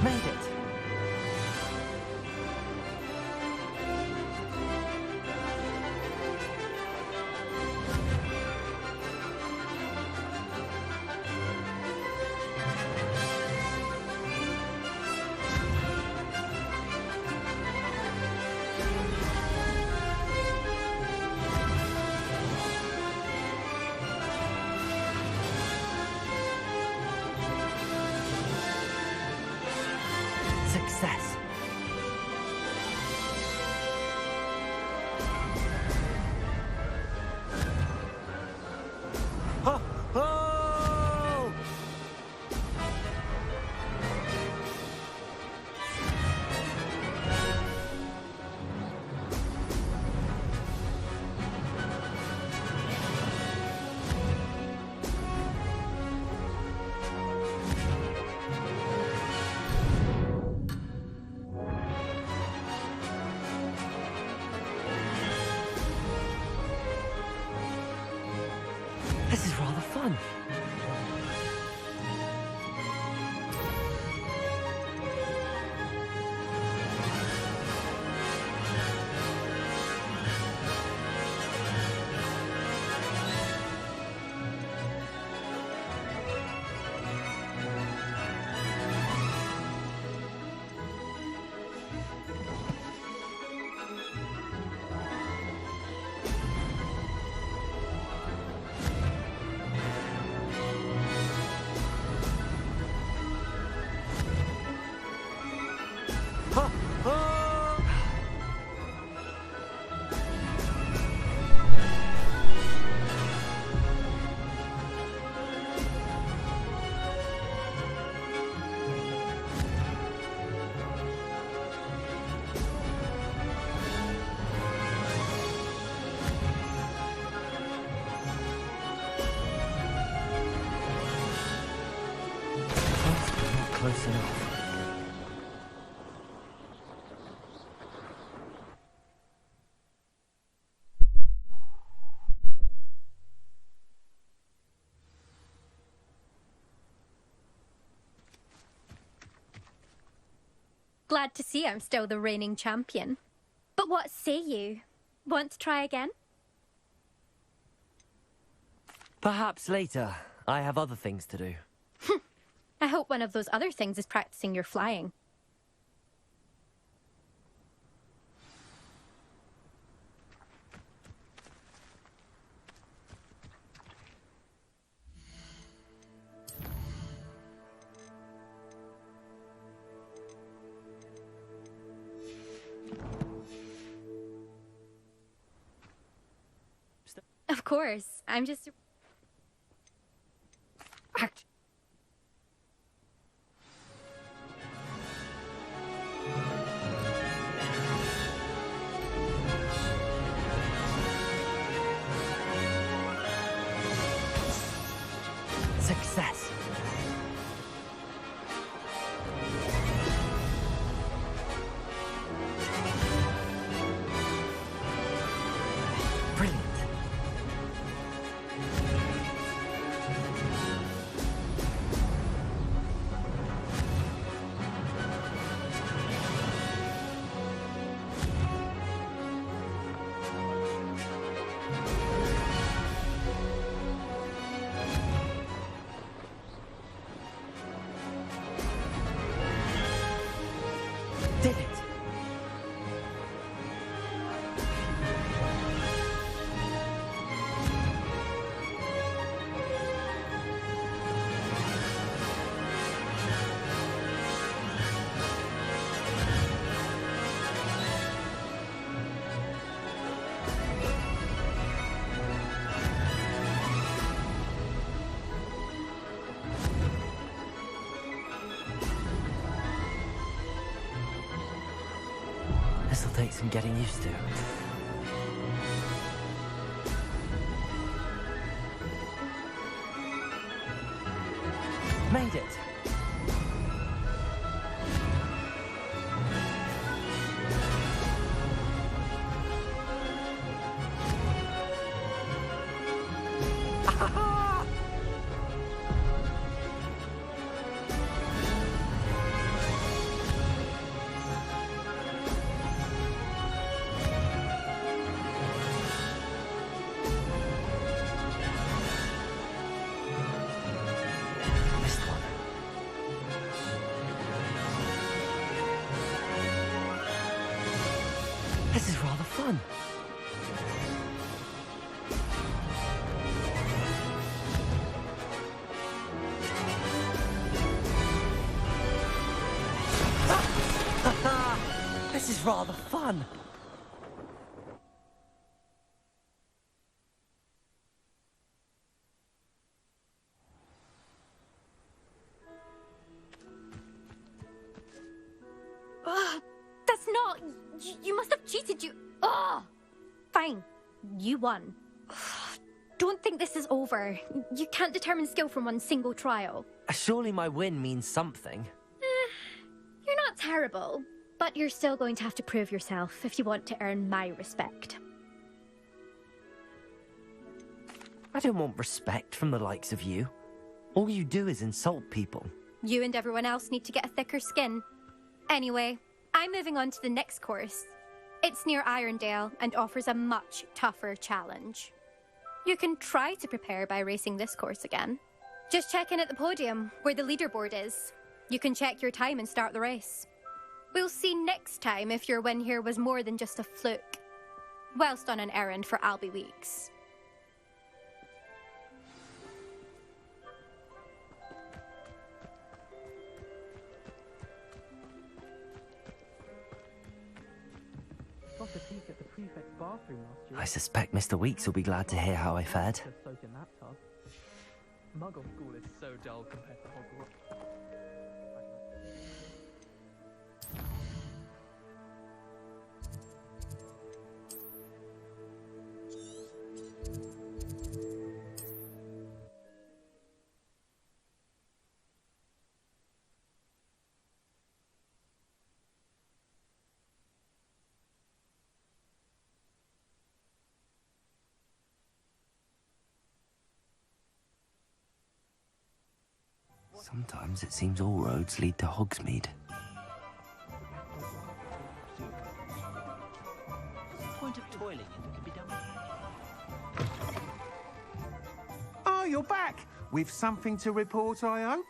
Made it. fun. Close enough. Glad to see I'm still the reigning champion. But what say you? Want to try again? Perhaps later. I have other things to do. I hope one of those other things is practicing your flying. Of course, I'm just... Success. Brilliant. Did it! This'll take some getting used to. Made it! This is rather fun. This is rather fun. That's not... You must have cheated, you... Ugh! Fine. You won. Don't think this is over. You can't determine skill from one single trial. Surely my win means something. You're not terrible, but you're still going to have to prove yourself if you want to earn my respect. I don't want respect from the likes of you. All you do is insult people. You and everyone else need to get a thicker skin. Anyway, I'm moving on to the next course. It's near Irondale and offers a much tougher challenge. You can try to prepare by racing this course again. Just check in at the podium, where the leaderboard is. You can check your time and start the race. We'll see next time if your win here was more than just a fluke. Whilst on an errand for Albie Weeks. Got a peek at the prefect's bathroom last year. I suspect Mr. Weeks will be glad to hear how I fared. Just soak in that tub. Muggle school is so dull compared to Hogwarts. Sometimes it seems all roads lead to Hogsmeade. Point of toiling if it can be done. Oh, you're back! With something to report, I hope?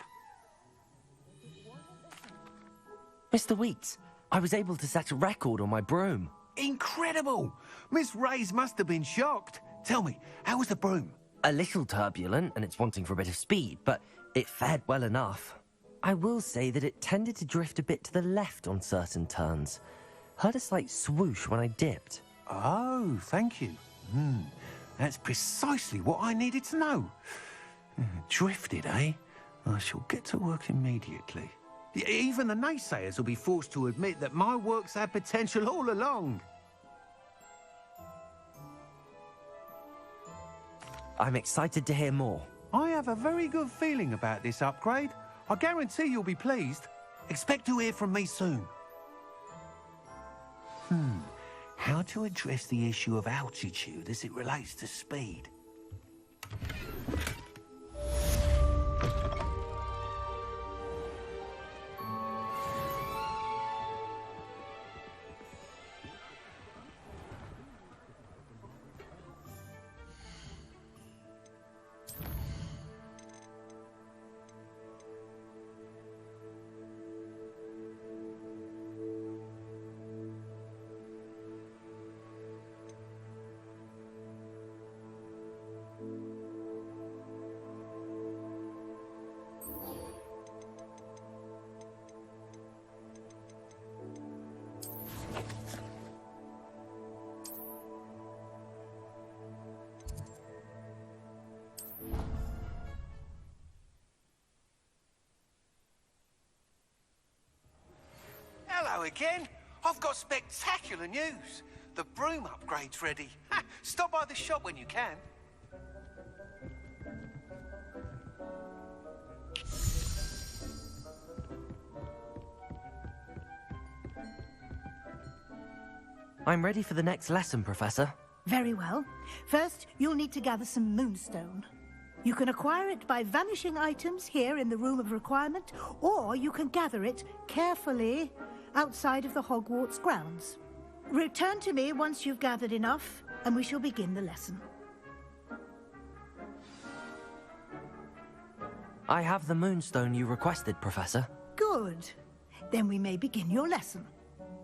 Mr. Weeks, I was able to set a record on my broom. Incredible! Miss Reyes must have been shocked. Tell me, how was the broom? A little turbulent, and it's wanting for a bit of speed, but it fared well enough. I will say that it tended to drift a bit to the left on certain turns. Heard a slight swoosh when I dipped. Oh, thank you. That's precisely what I needed to know. Drifted, eh? I shall get to work immediately. Even the naysayers will be forced to admit that my work's had potential all along. I'm excited to hear more. I have a very good feeling about this upgrade. I guarantee you'll be pleased. Expect to hear from me soon. How to address the issue of altitude as it relates to speed? Hello again. I've got spectacular news. The broom upgrade's ready. Stop by the shop when you can. I'm ready for the next lesson, Professor. Very well. First, you'll need to gather some moonstone. You can acquire it by vanishing items here in the Room of Requirement, or you can gather it carefully outside of the Hogwarts grounds. Return to me once you've gathered enough, and we shall begin the lesson. I have the moonstone you requested, Professor. Good. Then we may begin your lesson.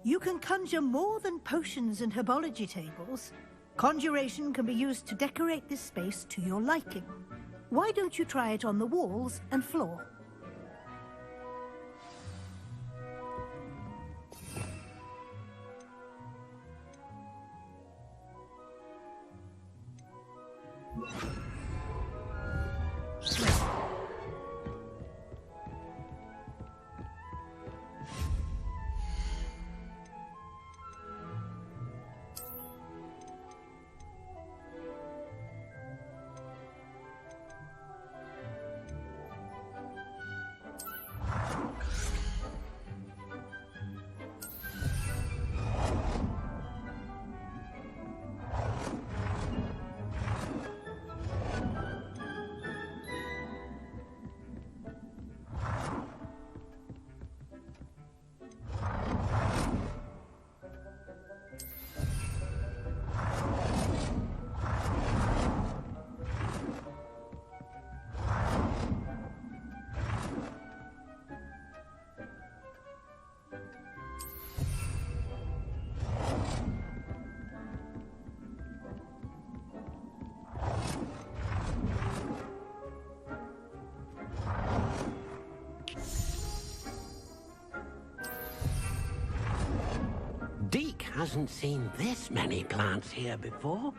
You can conjure more than potions and herbology tables. Conjuration can be used to decorate this space to your liking. Why don't you try it on the walls and floor? hasn't seen this many plants here before.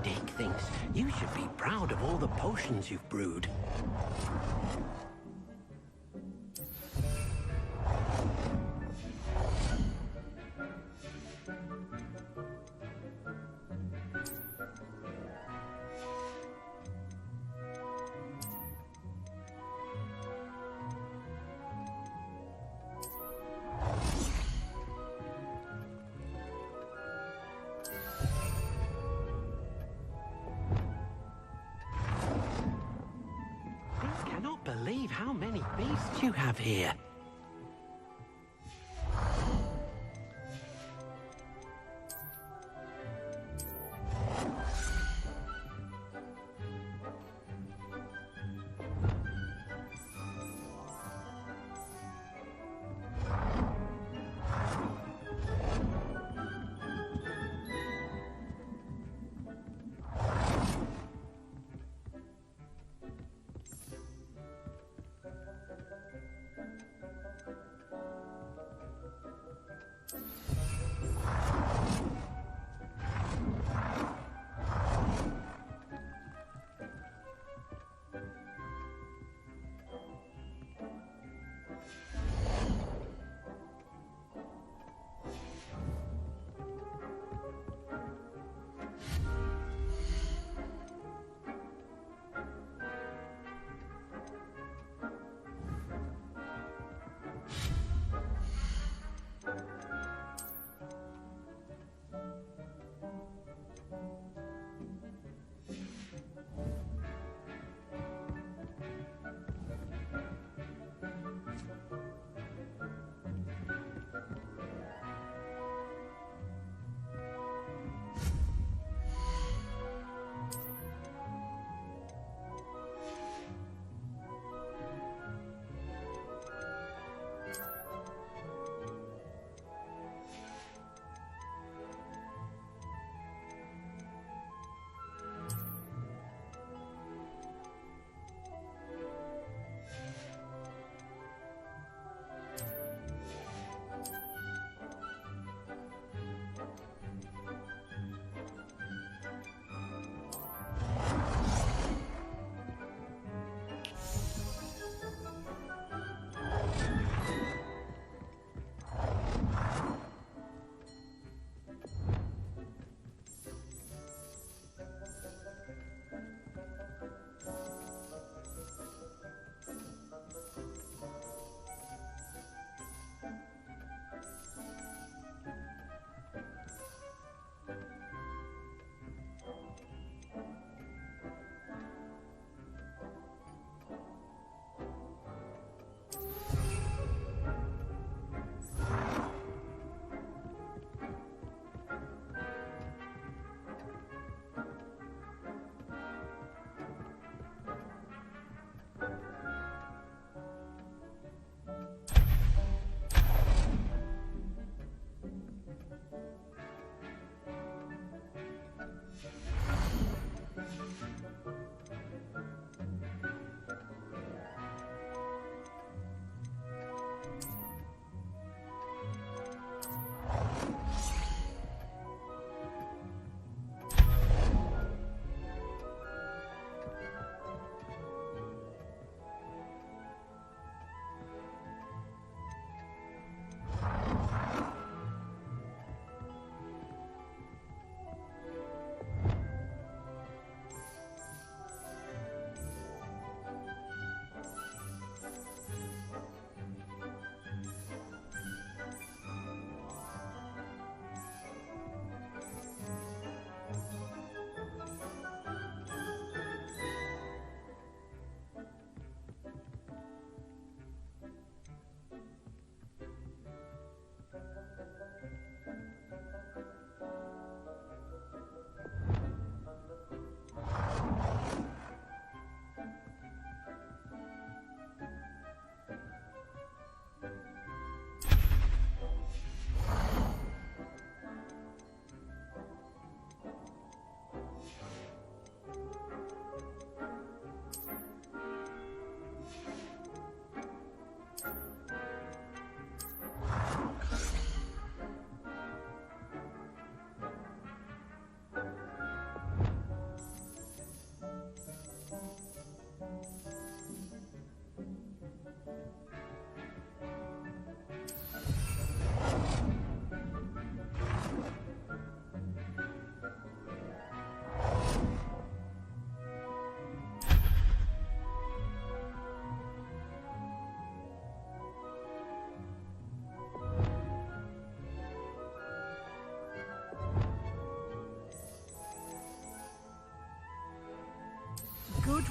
Dick thinks you should be proud of all the potions you've brewed. Believe how many beasts you have here.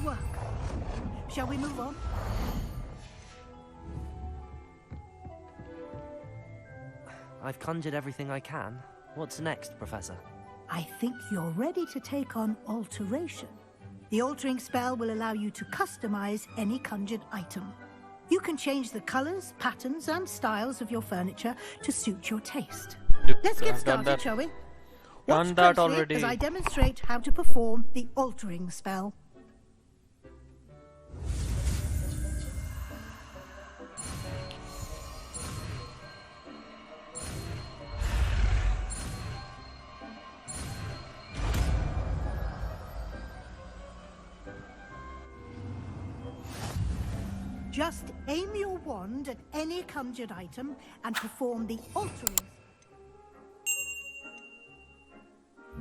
work. Shall we move on? I've conjured everything I can. What's next, Professor? I think you're ready to take on alteration. The altering spell will allow you to customize any conjured item. You can change the colors, patterns, and styles of your furniture to suit your taste. Let's get started, shall we? Watch Done that closely already. as I demonstrate how to perform the altering spell. Just aim your wand at any conjured item and perform the altering.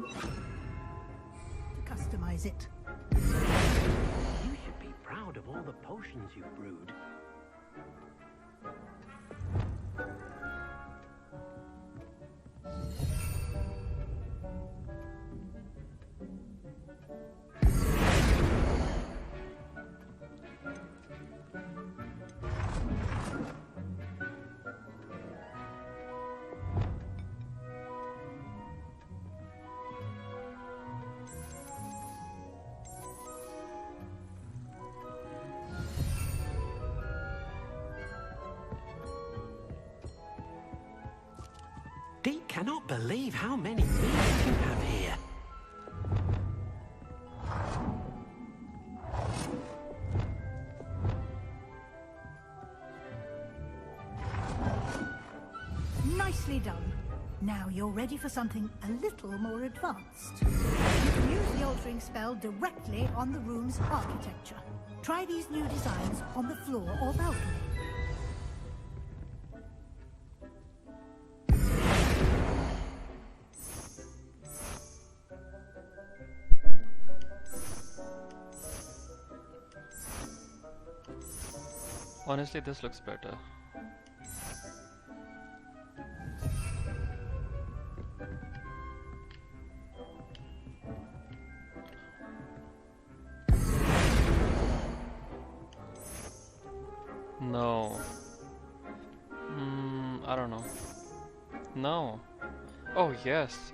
To customize it. You should be proud of all the potions you've brewed. Deke cannot believe how many beasts you have here. Nicely done. Now you're ready for something a little more advanced. You can use the altering spell directly on the room's architecture. Try these new designs on the floor or balcony. Honestly, this looks better. No. I don't know. No. Oh yes,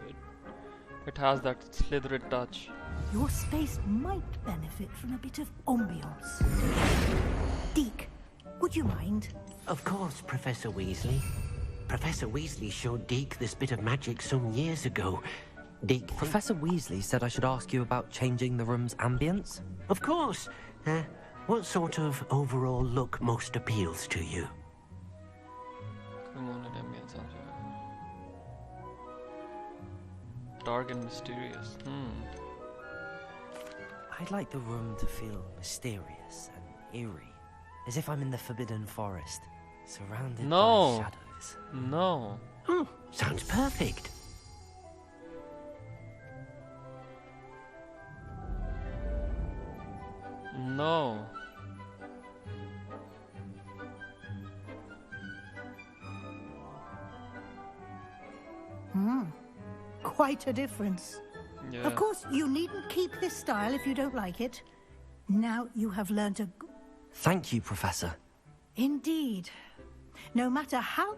it has that slithery touch. Your space might benefit from a bit of ambiance. Deke, would you mind? Of course, Professor Weasley. Professor Weasley showed Deke this bit of magic some years ago. Deke... Professor Weasley said I should ask you about changing the room's ambience? Of course. What sort of overall look most appeals to you? Dark and mysterious. I'd like the room to feel mysterious and eerie. As if I'm in the Forbidden Forest, surrounded by shadows. No. Oh, sounds perfect. No. Quite a difference. Yeah. Of course, you needn't keep this style if you don't like it. Now you have learned a... Thank you, Professor. Indeed. No matter how...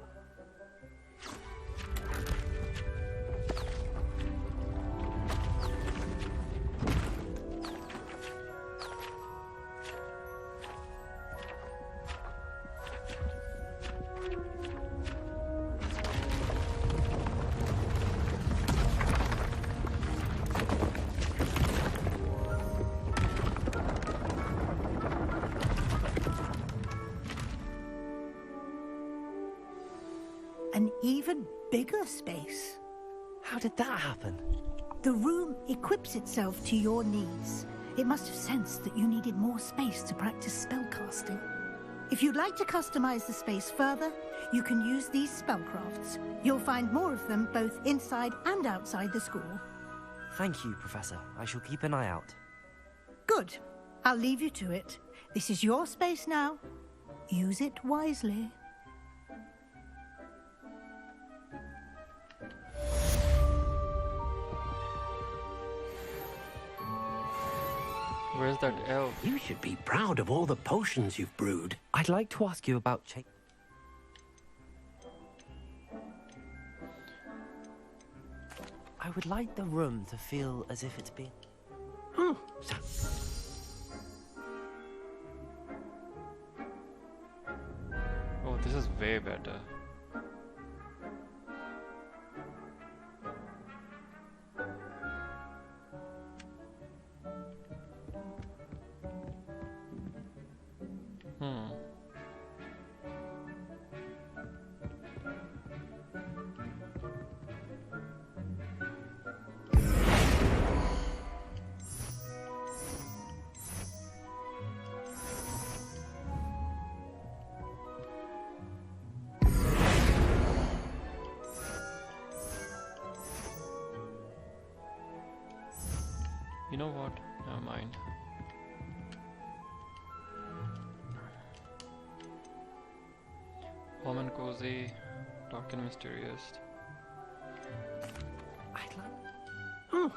An even bigger space. How did that happen? The room equips itself to your needs. It must have sensed that you needed more space to practice spellcasting. If you'd like to customize the space further, you can use these spellcrafts. You'll find more of them both inside and outside the school. Thank you, Professor. I shall keep an eye out. Good. I'll leave you to it. This is your space now. Use it wisely. Where's that elf? You should be proud of all the potions you've brewed. I'd like to ask you about I would like the room to feel as if it's been... Oh, Oh, this is way better. Hmm. You know what? Never mind. Warm and cozy, dark and mysterious. I'd like... oh.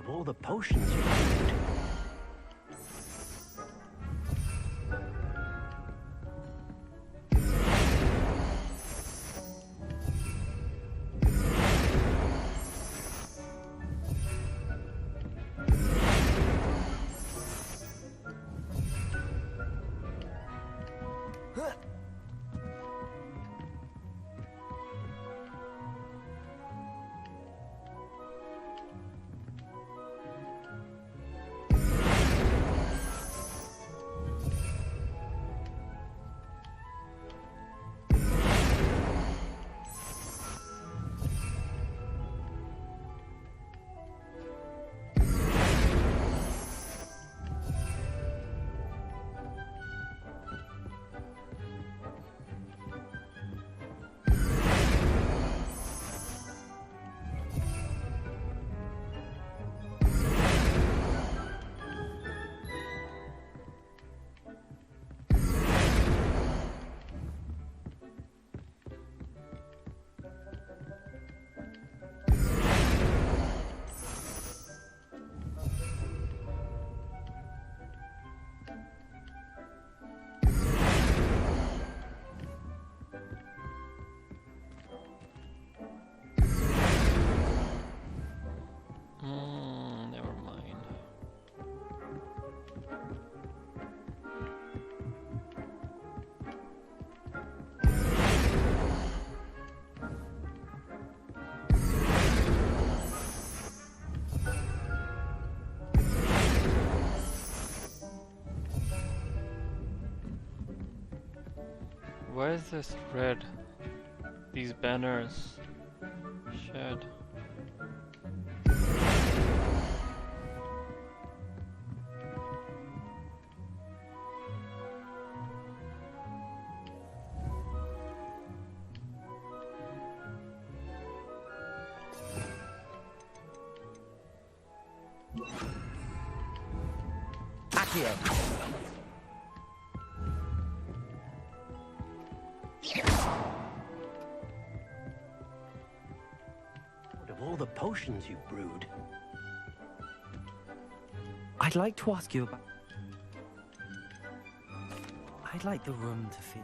of all the potions you've brewed. Never mind. Why is this red? These banners. Shed. Accio. Of all the potions you've brewed. I'd like to ask you about... I'd like the room to feel...